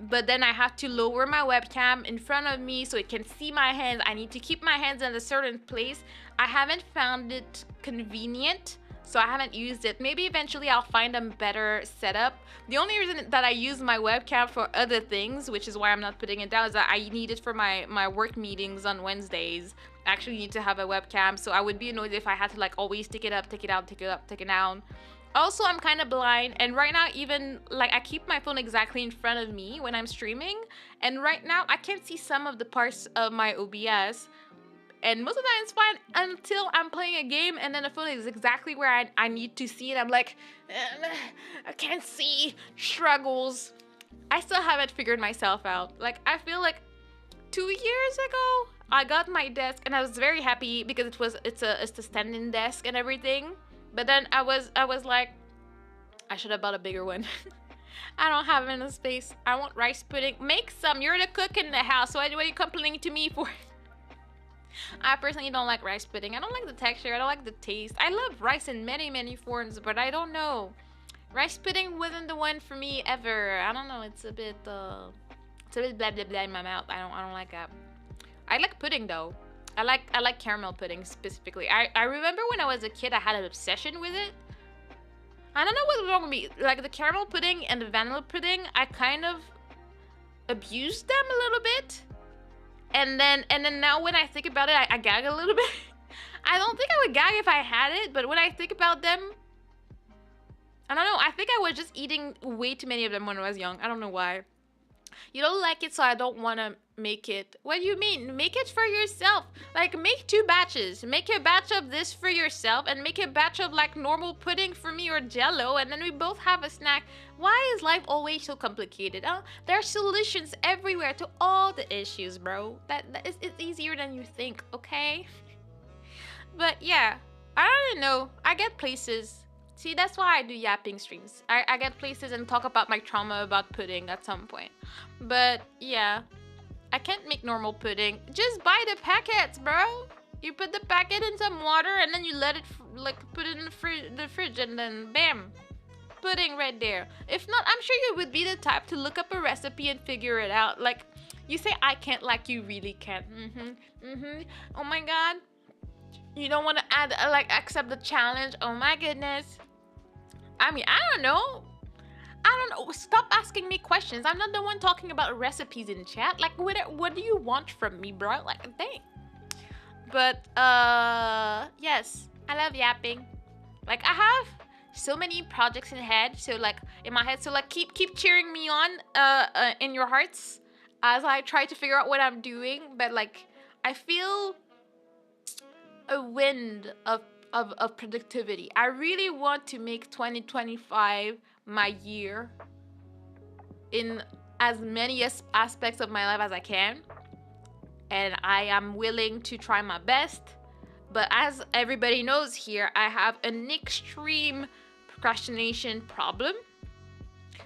But then I have to lower my webcam in front of me so it can see my hands. I need to keep my hands in a certain place. I haven't found it convenient, so I haven't used it. Maybe eventually I'll find a better setup. The only reason that I use my webcam for other things, which is why I'm not putting it down, is that I need it for my work meetings on Wednesdays. I actually need to have a webcam, so I would be annoyed if I had to like always take it up, take it out, take it up, take it down. Also, I'm kind of blind, and right now, even like I keep my phone exactly in front of me when I'm streaming, and right now I can't see some of the parts of my OBS, and most of the time it's fine until I'm playing a game and then the phone is exactly where I need to see it. I'm like, I can't see, struggles. I still haven't figured myself out. Like, I feel like 2 years ago, I got my desk and I was very happy because it's a standing desk and everything. But then I was like, I should have bought a bigger one. I don't have enough space. I want rice pudding. Make some. You're the cook in the house. So what are you complaining to me for? I personally don't like rice pudding. I don't like the texture. I don't like the taste. I love rice in many, many forms, but I don't know. Rice pudding wasn't the one for me ever. I don't know. It's a bit blah blah blah in my mouth. I don't like that. I like pudding though. I like caramel pudding specifically. I remember when I was a kid, I had an obsession with it. I don't know what's wrong with me. Like the caramel pudding and the vanilla pudding, I kind of abused them a little bit. And then now when I think about it, I gag a little bit. I don't think I would gag if I had it, but when I think about them, I don't know. I think I was just eating way too many of them when I was young. I don't know why. You don't like it, so I don't want to make it. What do you mean? Make it for yourself. Like, make 2 batches. Make a batch of this for yourself, and make a batch of, like, normal pudding for me or jello, and then we both have a snack. Why is life always so complicated? Huh? There are solutions everywhere to all the issues, bro. It's easier than you think, okay? But, yeah. I don't know. I get places. See, that's why I do yapping streams. I get places and talk about my trauma about pudding at some point. But yeah, I can't make normal pudding. Just buy the packets, bro. You put the packet in some water and then you let it, like, put it in the fridge and then bam, pudding right there. If not, I'm sure you would be the type to look up a recipe and figure it out. Like, you say I can't, like you really can. Oh my god. You don't want to add, like, accept the challenge. Oh my goodness. I mean, I don't know. Stop asking me questions. I'm not the one talking about recipes in chat. Like, what do you want from me, bro? Like, dang. But, yes. I love yapping. Like, I have so many projects in head. So, like, in my head. So, like, keep cheering me on, in your hearts. As I try to figure out what I'm doing. But, like, I feel a wind of productivity. I really want to make 2025 my year in as many aspects of my life as I can. And I am willing to try my best. But as everybody knows here, I have an extreme procrastination problem.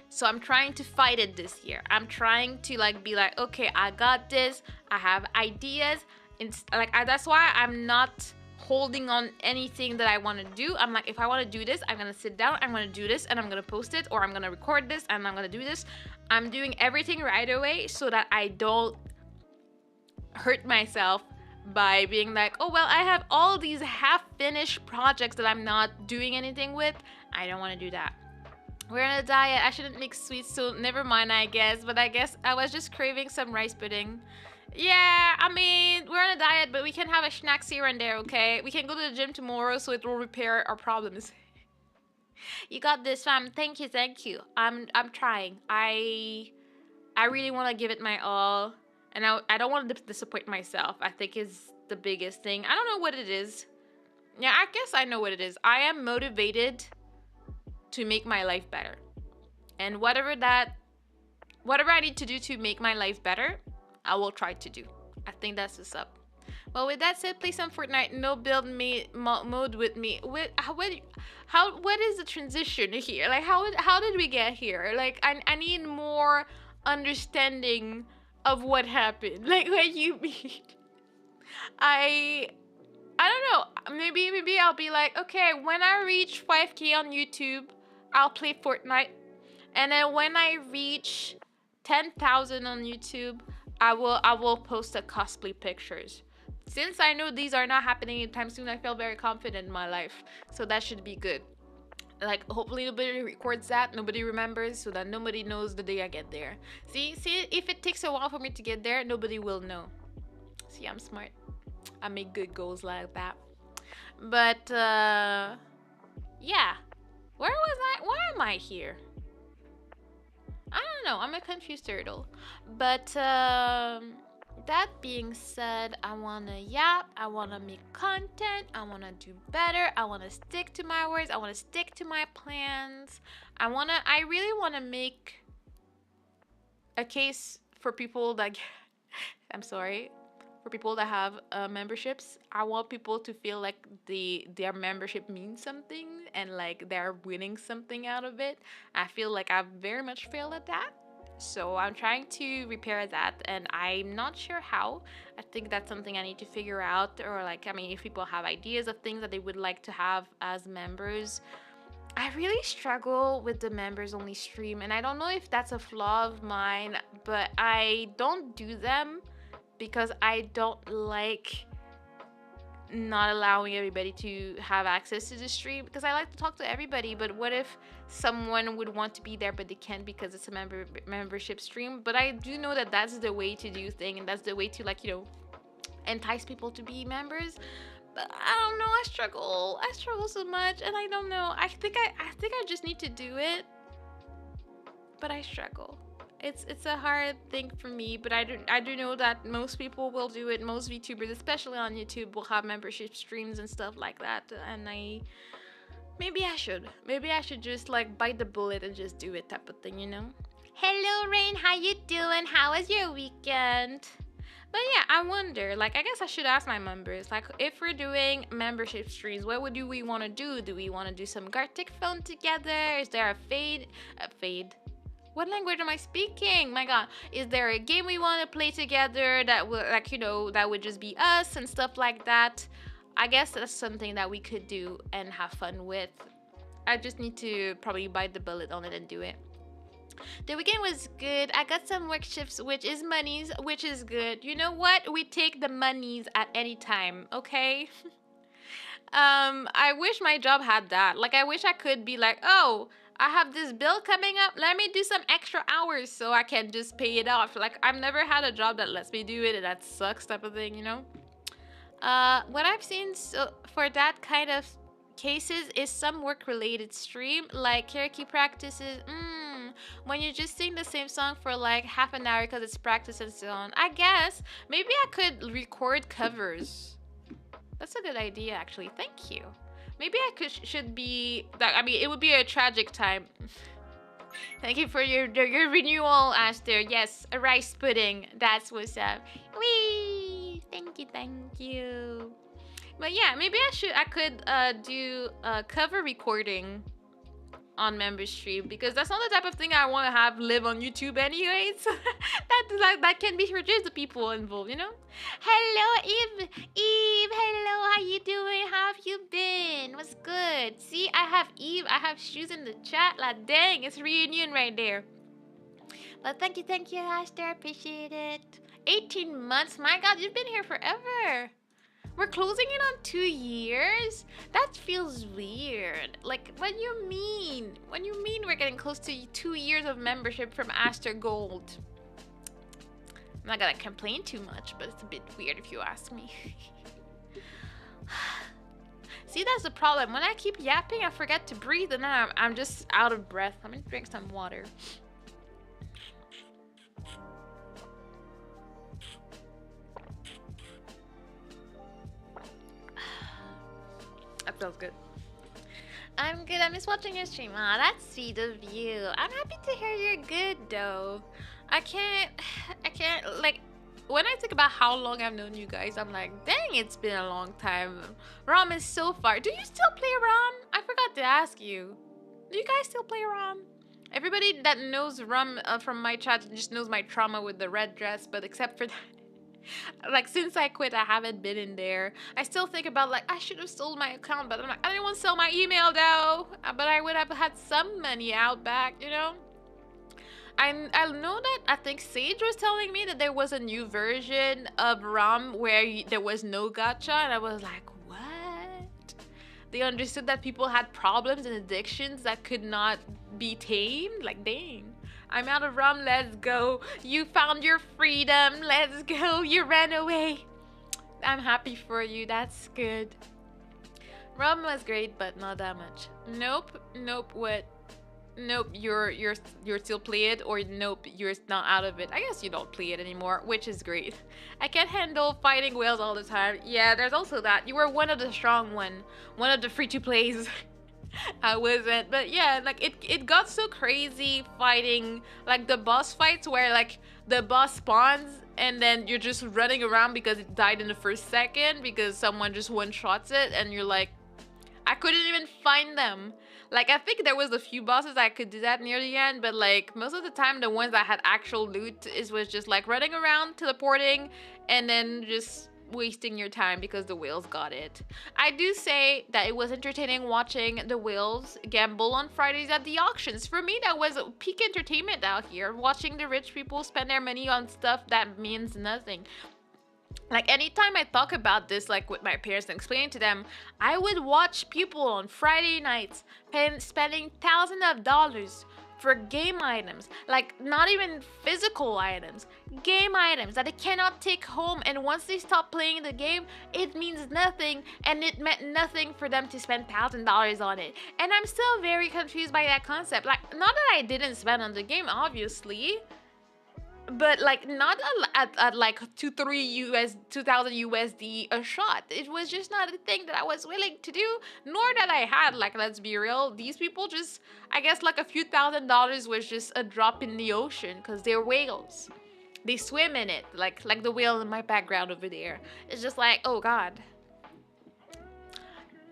So I'm trying to fight it this year. I'm trying to, like, be like, okay, I got this. I have ideas. That's why I'm not holding on anything that I want to do. I'm like, if I want to do this, I'm gonna sit down, I'm gonna do this, and I'm gonna post it, or I'm gonna record this and I'm gonna do this. I'm doing everything right away so that I don't hurt myself by being like, oh well, I have all these half-finished projects that I'm not doing anything with. I don't want to do that. We're on a diet. I shouldn't make sweets, so never mind, I guess. But I guess I was just craving some rice pudding. Yeah, I mean, we're on a diet, but we can have a snacks here and there, okay? We can go to the gym tomorrow, so it will repair our problems. You got this, fam. Thank you, thank you. I'm trying. I really want to give it my all, and I don't want to disappoint myself. I think is the biggest thing. I don't know what it is. Yeah, I guess I know what it is. I am motivated to make my life better, and whatever I need to do to make my life better, I will try to do. I think that's what's up. Well, with that said, play some Fortnite. No build mode with me. What is the transition here? Like, how did we get here? Like, I need more understanding of what happened. Like, what you mean? I don't know. Maybe I'll be like, okay, when I reach 5K on YouTube, I'll play Fortnite, and then when I reach 10,000 on YouTube, I will post the cosplay pictures. Since I know these are not happening anytime soon, I feel very confident in my life. So that should be good. Like, hopefully nobody records that, nobody remembers, so that nobody knows the day I get there. See, if it takes a while for me to get there, nobody will know. See, I'm smart. I make good goals like that. But, yeah. Where am I here? I don't know. I'm a confused turtle. But that being said, I want to yap. I want to make content. I want to do better. I want to stick to my words. I want to stick to my plans. I really want to make a case for people that I'm sorry. For people that have memberships, I want people to feel like their membership means something and like they're winning something out of it. I feel like I've very much failed at that, so I'm trying to repair that, and I'm not sure how. I think that's something I need to figure out, or like, I mean, if people have ideas of things that they would like to have as members. I really struggle with the members only stream, and I don't know if that's a flaw of mine, but I don't do them because I don't like not allowing everybody to have access to the stream because I like to talk to everybody. But what if someone would want to be there but they can't because it's a membership stream? But I do know that that's the way to do thing, and that's the way to, like, entice people to be members. But I don't know. I struggle. I struggle so much, and I don't know. I think I just need to do it, but I struggle. It's a hard thing for me, but I do know that most people will do it. Most VTubers, especially on YouTube, will have membership streams and stuff like that. And maybe I should just like bite the bullet and just do it, type of thing. Hello, Rain. How you doing? How was your weekend? But yeah, I wonder, like, I guess I should ask my members, like, if we're doing membership streams, do we want to do? Do we want to do some Gartic phone together? Is there a fade? What language am I speaking? My God, is there a game we want to play together that will, like, that would just be us and stuff like that? I guess that's something that we could do and have fun with. I just need to probably bite the bullet on it and do it. The weekend was good. I got some work shifts, which is monies, which is good. You know what? We take the monies at any time, okay? I wish my job had that. Like, I wish I could be like, oh, I have this bill coming up. Let me do some extra hours so I can just pay it off. Like, I've never had a job that lets me do it, and that sucks, type of thing, What I've seen for that kind of cases is some work-related stream, like karaoke practices. When you just sing the same song for like half an hour because it's practice and so on. I guess maybe I could record covers. That's a good idea, actually. Thank you. Maybe I should be that. I mean, it would be a tragic time. Thank you for your renewal, Aster. Yes, a rice pudding. That's what's up. Wee! Thank you. But yeah, maybe I could do a cover recording on member stream, because that's not the type of thing I want to have live on YouTube anyways. that can be for just the people involved, Hello, Eve. Hello, how you doing? How have you been? What's good? See, I have Eve, I have Shoes in the chat. Like, dang, it's reunion right there. But thank you, Aster. Appreciate it. 18 months. My God, you've been here forever. We're closing in on 2 years? That feels weird. Like, what do you mean? What do you mean we're getting close to 2 years of membership from Aster Gold? I'm not gonna complain too much, but it's a bit weird if you ask me. See, that's the problem. When I keep yapping, I forget to breathe, and then I'm just out of breath. I'm gonna drink some water. That feels good. I'm good. I miss watching your stream. Aw, that's sweet of you. I'm happy to hear you're good, though. I can't, like, when I think about how long I've known you guys, I'm like, dang, it's been a long time. ROM is so far. Do you still play ROM? I forgot to ask you. Do you guys still play ROM? Everybody that knows ROM from my chat just knows my trauma with the red dress, but except for that, like, since I quit, I haven't been in there. I still think about, like, I should have sold my account, but I'm like, I didn't want to sell my email, though. But I would have had some money out back, I know that I think Sage was telling me that there was a new version of ROM where there was no gacha, and I was like, what? They understood that people had problems and addictions that could not be tamed? Like, dang. I'm out of ROM, let's go. You found your freedom, let's go. You ran away. I'm happy for you, that's good. ROM was great, but not that much. Nope, what? Nope, you're still play it, or nope, you're not out of it. I guess you don't play it anymore, which is great. I can't handle fighting whales all the time. Yeah, there's also that. You were one of the strong one of the free-to-plays. I wasn't, but yeah, like it got so crazy fighting, like the boss fights where like the boss spawns and then you're just running around because it died in the first second because someone just one-shots it, and you're like, I couldn't even find them. Like, I think there was a few bosses I could do that near the end, but like most of the time the ones that had actual loot was just like running around, teleporting, and then just wasting your time because the whales got it. I do say that it was entertaining watching the whales gamble on Fridays at the auctions. For me, that was peak entertainment out here, watching the rich people spend their money on stuff that means nothing. Like anytime I talk about this, like with my parents and explain to them, I would watch people on Friday nights spending thousands of dollars for game items, like not even physical items, game items that they cannot take home. And once they stop playing the game, it means nothing, and it meant nothing for them to spend $1,000 on it. And I'm still very confused by that concept. Like, not that I didn't spend on the game, obviously, but like not at like 2,000 USD a shot. It was just not a thing that I was willing to do, nor that I had. Like, let's be real, these people just, I guess like a few $1,000s was just a drop in the ocean because they're whales. They swim in it, like the whale in my background over there. It's just like, oh god,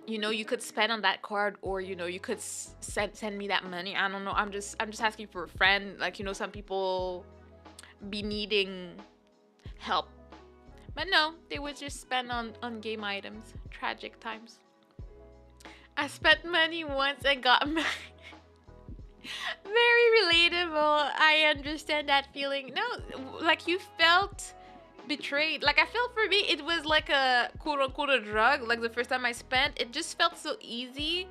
you know, you could spend on that card, or you know, you could send me that money. I don't know, I'm just asking for a friend. Like, you know, some people be needing help, but no, they would just spend on game items. Tragic times. I spent money once and got mad. Very relatable. I understand that feeling. No, like you felt betrayed. Like, I felt, for me it was like a quote unquote a drug. Like, the first time I spent, it just felt so easy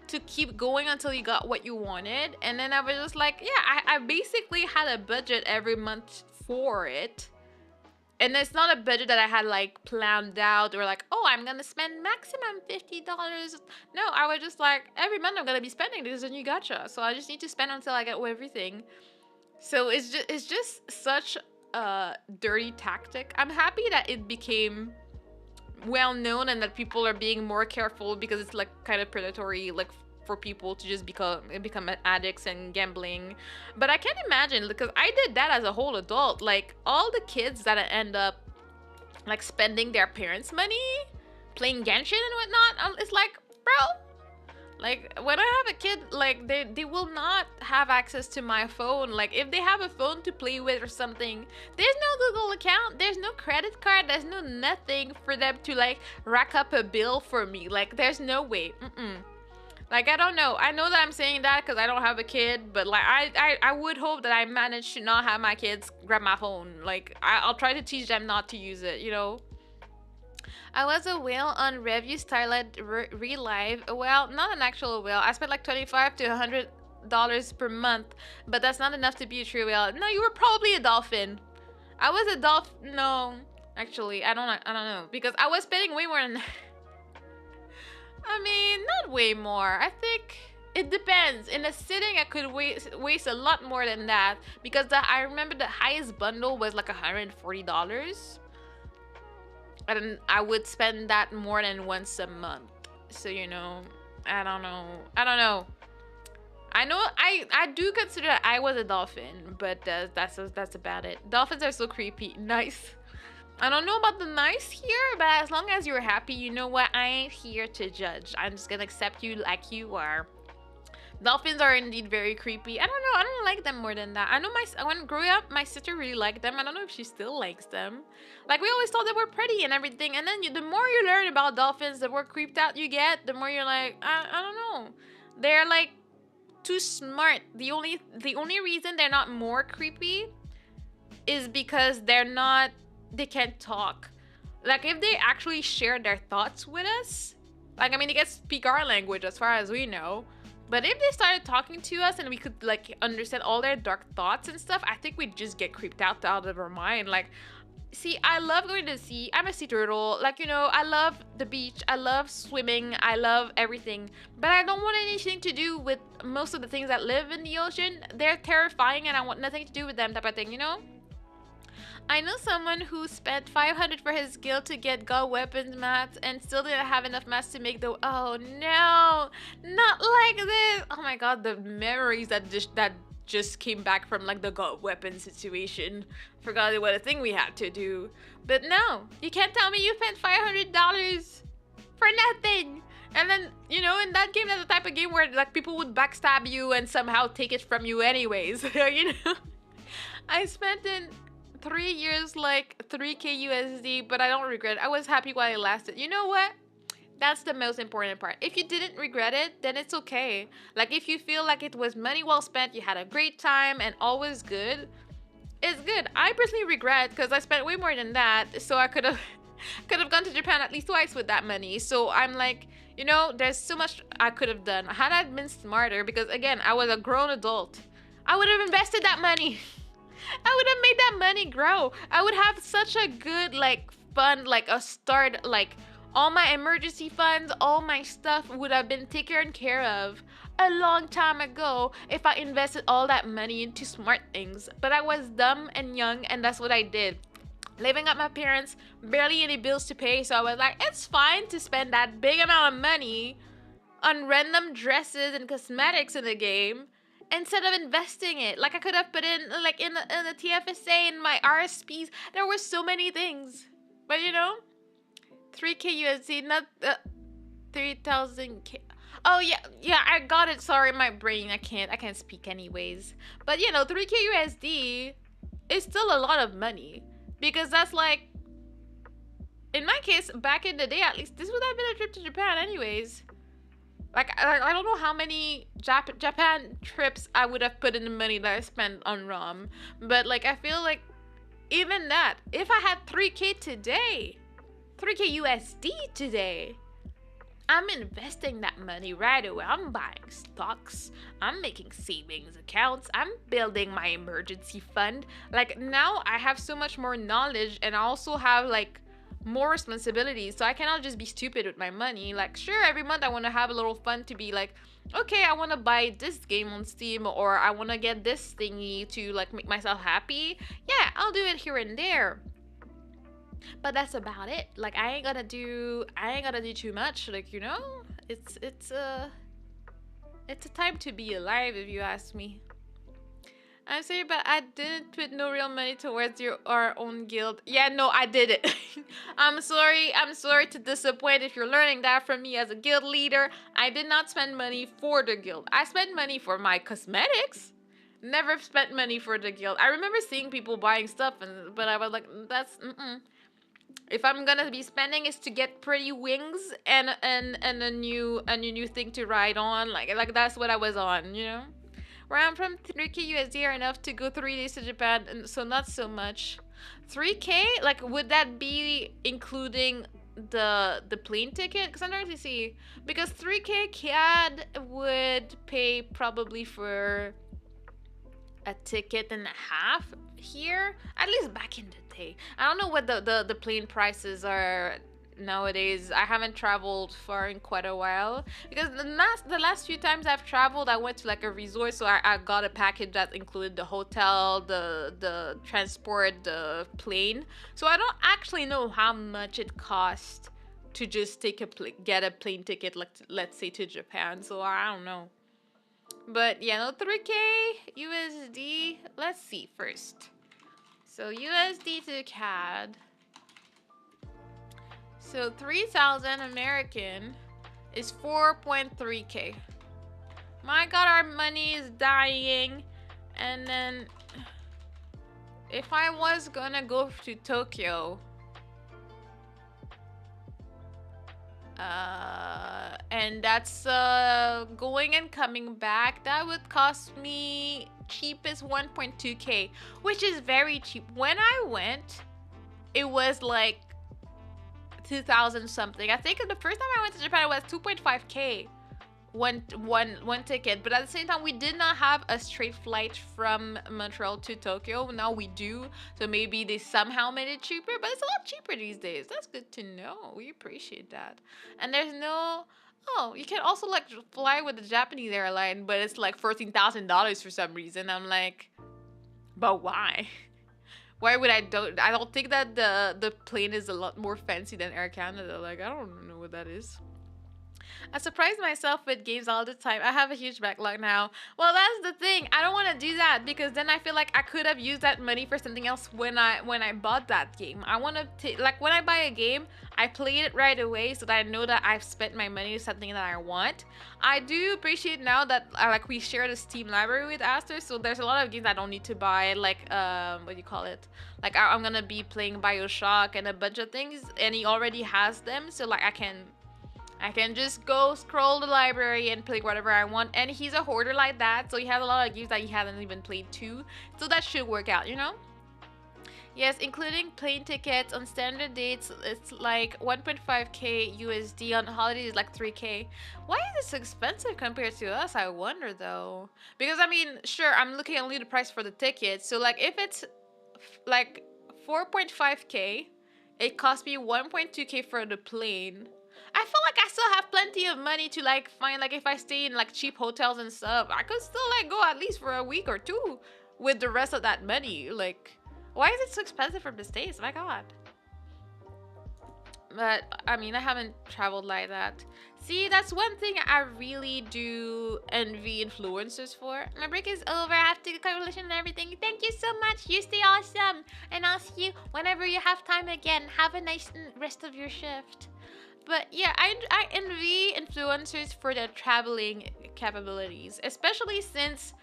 to keep going until you got what you wanted. And then I was just like, yeah, I basically had a budget every month for it. And it's not a budget that I had like planned out, or like, oh, I'm gonna spend maximum $50. No, I was just like, every month I'm gonna be spending. This is a new gacha, so I just need to spend until I get everything. So it's just such a dirty tactic. I'm happy that it became well known and that people are being more careful, because it's like kind of predatory, like for people to just become addicts and gambling. But I can't imagine, because I did that as a whole adult. Like, all the kids that end up like spending their parents' money playing Genshin and whatnot, it's like, bro, like, when I have a kid, like, they will not have access to my phone. Like, if they have a phone to play with or something, there's no Google account, there's no credit card, there's no nothing for them to like rack up a bill for me. Like, there's no way. Like, I don't know. I know that I'm saying that because I don't have a kid, but like, I would hope that I manage to not have my kids grab my phone. Like, I'll try to teach them not to use it, you know? I was a whale on Review Starlight Relive. Well, not an actual whale. I spent like $25 to $100 per month, but that's not enough to be a true whale. No, you were probably a dolphin. I was a dolphin. No, actually, I don't know, because I was spending way more than I mean, not way more. I think it depends. In a sitting, I could waste a lot more than that, because I remember the highest bundle was like $140. And I would spend that more than once a month. So, you know, I don't know. I know I do consider that I was a dolphin, but that's about it. Dolphins are so creepy. Nice. I don't know about the nice here, but as long as you're happy, you know what? I ain't here to judge. I'm just gonna accept you like you are. Dolphins are indeed very creepy. I don't know. I don't like them more than that. I know when growing up, my sister really liked them. I don't know if she still likes them. Like, we always thought they were pretty and everything. And then the more you learn about dolphins, the more creeped out you get. The more you're like, I don't know. They're like too smart. The only reason they're not more creepy is because they can't talk. Like, if they actually share their thoughts with us, like, I mean, they can speak our language as far as we know. But if they started talking to us and we could like understand all their dark thoughts and stuff, I think we'd just get creeped out of our mind. Like, see, I love going to the sea. I'm a sea turtle. Like, you know, I love the beach. I love swimming. I love everything. But I don't want anything to do with most of the things that live in the ocean. They're terrifying and I want nothing to do with them, type of thing, you know? I know someone who spent $500 for his guild to get god weapons mats and still didn't have enough mats to make the. Oh no, not like this! Oh my god, the memories that just came back from like the god weapon situation. Forgot what a thing we had to do. But no, you can't tell me you spent $500 for nothing. And then, you know, in that game, that's the type of game where like people would backstab you and somehow take it from you anyways. You know, I spent in 3 years like 3k USD, but I don't regret it. I was happy while it lasted. You know what? That's the most important part. If you didn't regret it, then it's okay. Like, if you feel like it was money well spent, you had a great time and all was good, is good. I personally regret because I spent way more than that, so I could have could have gone to Japan at least twice with that money. So I'm like, you know, there's so much I could have done had I been smarter. Because again, I was a grown adult. I would have invested that money. I would have made that money grow. I would have such a good like fund, like a start, like all my emergency funds, all my stuff would have been taken care of a long time ago if I invested all that money into smart things. But I was dumb and young, and that's what I did. Living at my parents, barely any bills to pay, so I was like, it's fine to spend that big amount of money on random dresses and cosmetics in the game instead of investing it. Like I could have put in like in the TFSA and my RSPs. There were so many things, but you know, 3K USD, not 3,000K. Oh yeah, I got it. Sorry, my brain. I can't speak anyways. But you know, 3K USD is still a lot of money because that's like, in my case, back in the day, at least this would have been a trip to Japan anyways. Like I don't know how many Japan trips I would have put in the money that I spent on ROM, but like I feel like even that, if I had 3K today, 3K USD today, I'm investing that money right away. I'm buying stocks. I'm making savings accounts. I'm building my emergency fund. Like now I have so much more knowledge, and I also have like more responsibilities. So I cannot just be stupid with my money. Like sure, every month I want to have a little fun to be like, okay, I want to buy this game on Steam, or I want to get this thingy to like make myself happy. Yeah, I'll do it here and there. But that's about it. Like I ain't gonna do too much. Like, you know, it's a time to be alive, if you ask me. I'm sorry, but I didn't put no real money towards our own guild. Yeah, no, I did it. I'm sorry to disappoint if you're learning that from me as a guild leader. I did not spend money for the guild. I spent money for my cosmetics. Never spent money for the guild. I remember seeing people buying stuff, but I was like, that's if I'm gonna be spending is to get pretty wings and a new thing to ride on. Like that's what I was on, you know. Where I'm from, 3K USD are enough to go 3 days to Japan, and so not so much. 3K, like would that be including the plane ticket? Because I'm trying to see, because 3K CAD would pay probably for a ticket and a half here, at least back in the day. I don't know what the plane prices are nowadays. I haven't traveled far in quite a while, because the last few times I've traveled, I went to like a resort, so I got a package that included the hotel, the transport, the plane. So I don't actually know how much it costs to just get a plane ticket, like let's say to Japan. So I don't know. But yeah, no, 3K USD. Let's see first. So USD to CAD. So 3,000 American is 4.3K. My God, our money is dying. And then if I was gonna go to Tokyo, and that's going and coming back, that would cost me cheapest 1.2K, which is very cheap. When I went, it was like 2,000 something. I think the first time I went to Japan, it was 2.5K one ticket. But at the same time, we did not have a straight flight from Montreal to Tokyo. Now we do, so maybe they somehow made it cheaper, but it's a lot cheaper these days. That's good to know. We appreciate that. And there's no, oh, you can also like fly with the Japanese airline, but it's like $14,000 for some reason. I'm like, but why? Why would I don't think that the plane is a lot more fancy than Air Canada. Like, I don't know what that is. I surprise myself with games all the time. I have a huge backlog now. Well, that's the thing. I don't want to do that, because then I feel like I could have used that money for something else when I bought that game. I want to like when I buy a game, I play it right away so that I know that I've spent my money on something that I want. I do appreciate now that like we share the Steam library with Aster, so there's a lot of games I don't need to buy, like what do you call it? Like I'm gonna be playing BioShock and a bunch of things, and he already has them, so like I can just go scroll the library and play whatever I want. And he's a hoarder like that, so he has a lot of games that he hasn't even played too. So that should work out, you know? Yes, including plane tickets on standard dates, it's like 1.5k USD. On holidays, like 3k. Why is this expensive compared to us? I wonder though. Because I mean, sure, I'm looking only the price for the tickets. So like, if it's like 4.5k, it cost me 1.2k for the plane. I feel like I still have plenty of money to like find, like if I stay in like cheap hotels and stuff, I could still like go at least for a week or two with the rest of that money. Like, why is it so expensive from the States? My God. But I mean, I haven't traveled like that. See, that's one thing I really do envy influencers for. My break is over. I have to go coalition and everything. Thank you so much. You stay awesome. And I'll see you whenever you have time again. Have a nice rest of your shift. But yeah, I envy influencers for their traveling capabilities, especially since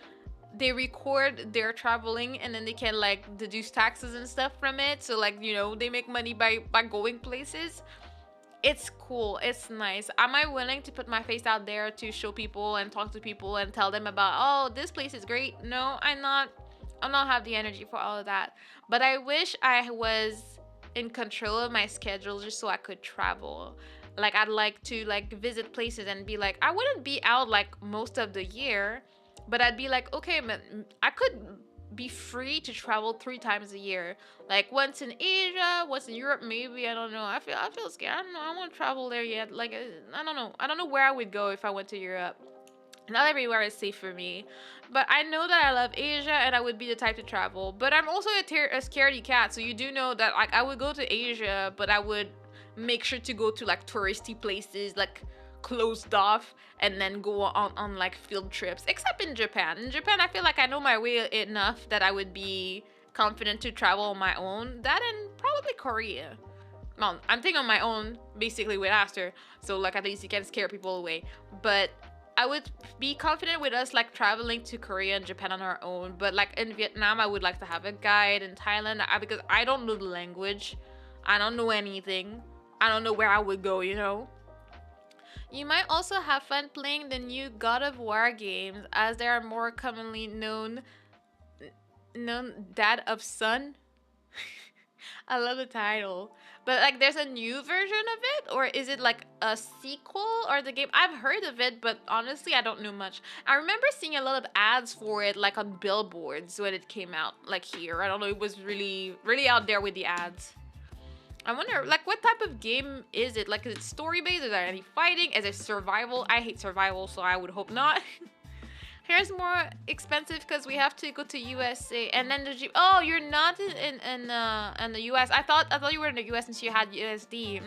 they record their traveling and then they can like deduce taxes and stuff from it. So like, you know, they make money by going places. It's cool. It's nice. Am I willing to put my face out there to show people and talk to people and tell them about, oh, this place is great? No, I'm not. I don't have the energy for all of that. But I wish I was in control of my schedule just so I could travel. Like I'd like to like visit places and be like, I wouldn't be out like most of the year, but I'd be like, okay, man, I could be free to travel 3 times a year. Like once in Asia, once in Europe, maybe. I don't know. I feel scared. I don't know. I want to travel there yet. Like I don't know. I don't know where I would go if I went to Europe. Not everywhere is safe for me, but I know that I love Asia and I would be the type to travel. But I'm also a scaredy cat, so you do know that like I would go to Asia, but I would make sure to go to like touristy places, like closed off, and then go on like field trips. Except in Japan. In Japan, I feel like I know my way enough that I would be confident to travel on my own. That and probably Korea. Well, I'm thinking on my own, basically with Aster, so like at least you can scare people away. But I would be confident with us like traveling to Korea and Japan on our own. But like in Vietnam, I would like to have a guide. In Thailand, because I don't know the language, I don't know anything. I don't know where I would go, you know? You might also have fun playing the new God of War games, as they are more commonly known Dad of Son. I love the title. But like there's a new version of it, or is it like a sequel or the game? I've heard of it, but honestly I don't know much. I remember seeing a lot of ads for it like on billboards when it came out, like here. I don't know, it was really out there with the ads. I wonder, like, what type of game is it? Like, is it story-based? Is there any fighting? Is it survival? I hate survival, so I would hope not. Here's more expensive because we have to go to USA and then the Jeep. Oh, you're not in the US. I thought you were in the US since you had USD.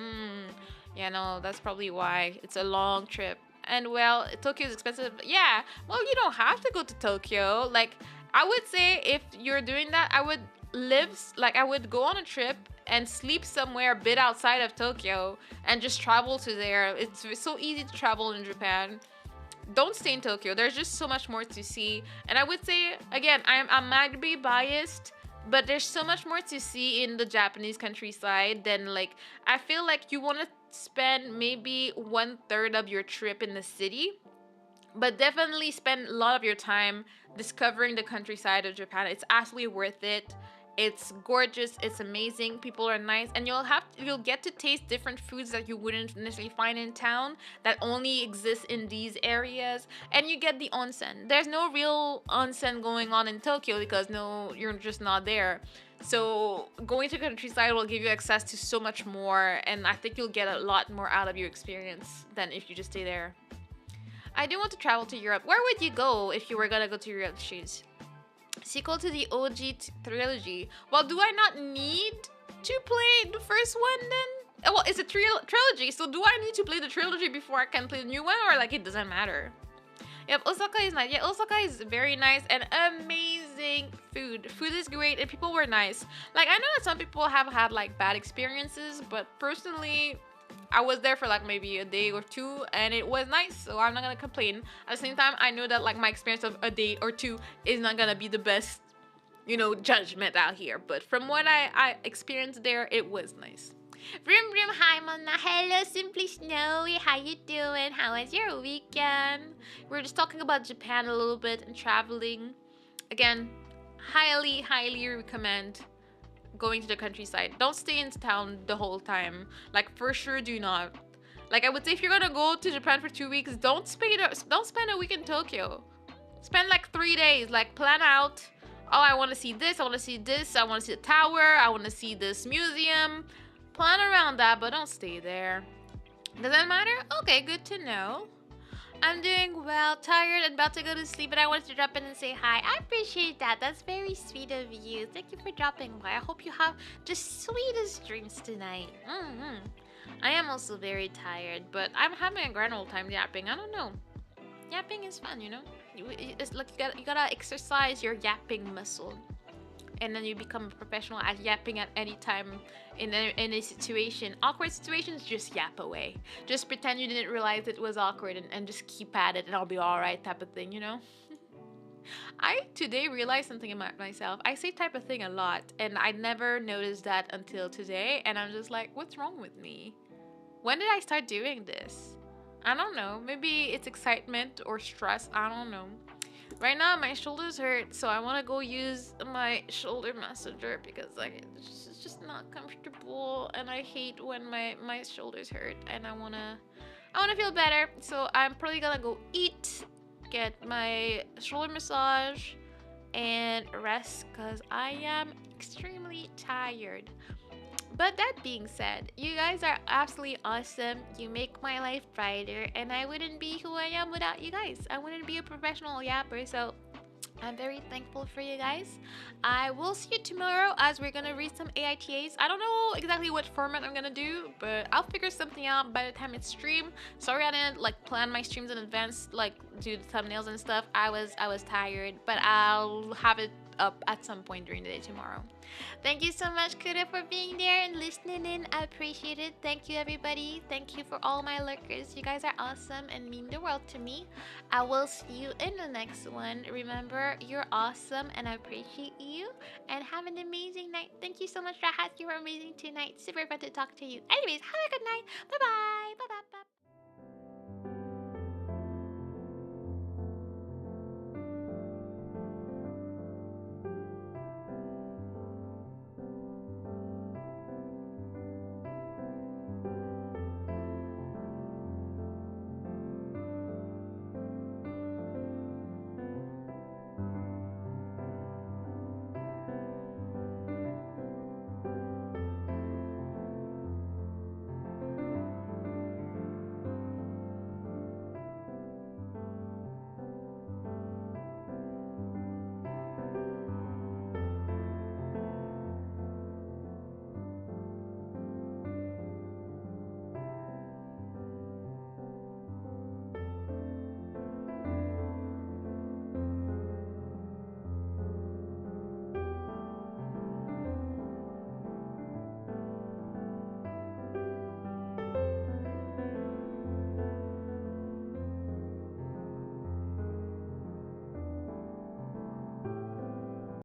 Yeah, no, that's probably why. It's a long trip. And well, Tokyo is expensive. Yeah. Well, you don't have to go to Tokyo. Like, I would say if you're doing that, I would go on a trip and sleep somewhere a bit outside of Tokyo and just travel to there. It's so easy to travel in Japan. Don't stay in Tokyo. There's just so much more to see. And I would say, again, I might be biased, but there's so much more to see in the Japanese countryside than like, I feel like you want to spend maybe 1/3 of your trip in the city, but definitely spend a lot of your time discovering the countryside of Japan. It's absolutely worth it. It's gorgeous, it's amazing, people are nice, and you'll get to taste different foods that you wouldn't necessarily find in town that only exist in these areas. And you get the onsen. There's no real onsen going on in Tokyo because you're just not there. So going to countryside will give you access to so much more, and I think you'll get a lot more out of your experience than if you just stay there. I do want to travel to Europe. Where would you go if you were gonna go to Europe, Shoes? Sequel to the OG trilogy. Well, do I not need to play the first one then? Well, it's a trilogy, so do I need to play the trilogy before I can play the new one, or like it doesn't matter? Yep, Osaka is nice. Yeah, Osaka is very nice and amazing food. Food is great and people were nice. Like, I know that some people have had like bad experiences, but personally, I was there for like maybe a day or two and it was nice, so I'm not gonna complain. At the same time, I know that like my experience of a day or two is not gonna be the best, judgment out here. But from what I experienced there, it was nice. Vroom vroom, hi Mona. Hello, Simply Snowy. How you doing? How was your weekend? We're just talking about Japan a little bit and traveling. Again, highly recommend going to the countryside. Don't stay in town the whole time. Like, for sure, do not. Like, I would say if you're gonna go to Japan for 2 weeks, don't spend a week in Tokyo. Spend like 3 days. Like, plan out. Oh, I want to see this. I want to see this. I want to see the tower. I want to see this museum. Plan around that, but don't stay there. Does that matter? Okay, good to know. I'm doing well, tired, and about to go to sleep, but I wanted to drop in and say hi. I appreciate that. That's very sweet of you. Thank you for dropping by. I hope you have the sweetest dreams tonight. I am also very tired, but I'm having a grand old time yapping. I don't know. Yapping is fun, you know? It's like you gotta exercise your yapping muscle. And then you become a professional at yapping at any time in any situation. Awkward situations, just yap away. Just pretend you didn't realize it was awkward and just keep at it and I'll be alright type of thing, you know? I today realized something about myself. I say type of thing a lot and I never noticed that until today and I'm just like, what's wrong with me? When did I start doing this? I don't know. Maybe it's excitement or stress. I don't know. Right now, my shoulders hurt, so I want to go use my shoulder massager because like it's just not comfortable, and I hate when my shoulders hurt, and I wanna feel better. So I'm probably gonna go eat, get my shoulder massage, and rest because I am extremely tired. But that being said, you guys are absolutely awesome. You make my life brighter, and I wouldn't be who I am without you guys. I wouldn't be a professional yapper, so I'm very thankful for you guys. I will see you tomorrow as we're gonna read some AITAs. I don't know exactly what format I'm gonna do, but I'll figure something out by the time it's stream. Sorry I didn't like plan my streams in advance, like do the thumbnails and stuff. I was tired, but I'll have it up at some point during the day tomorrow. Thank you so much, Kuda, for being there and listening in. I appreciate it. Thank you, everybody. Thank you for all my lurkers. You guys are awesome and mean the world to me. I will see you in the next one. Remember, you're awesome and I appreciate you. And have an amazing night. Thank you so much, Rahat. You were amazing tonight. Super fun to talk to you. Anyways, have a good night. Bye-bye. Bye-bye.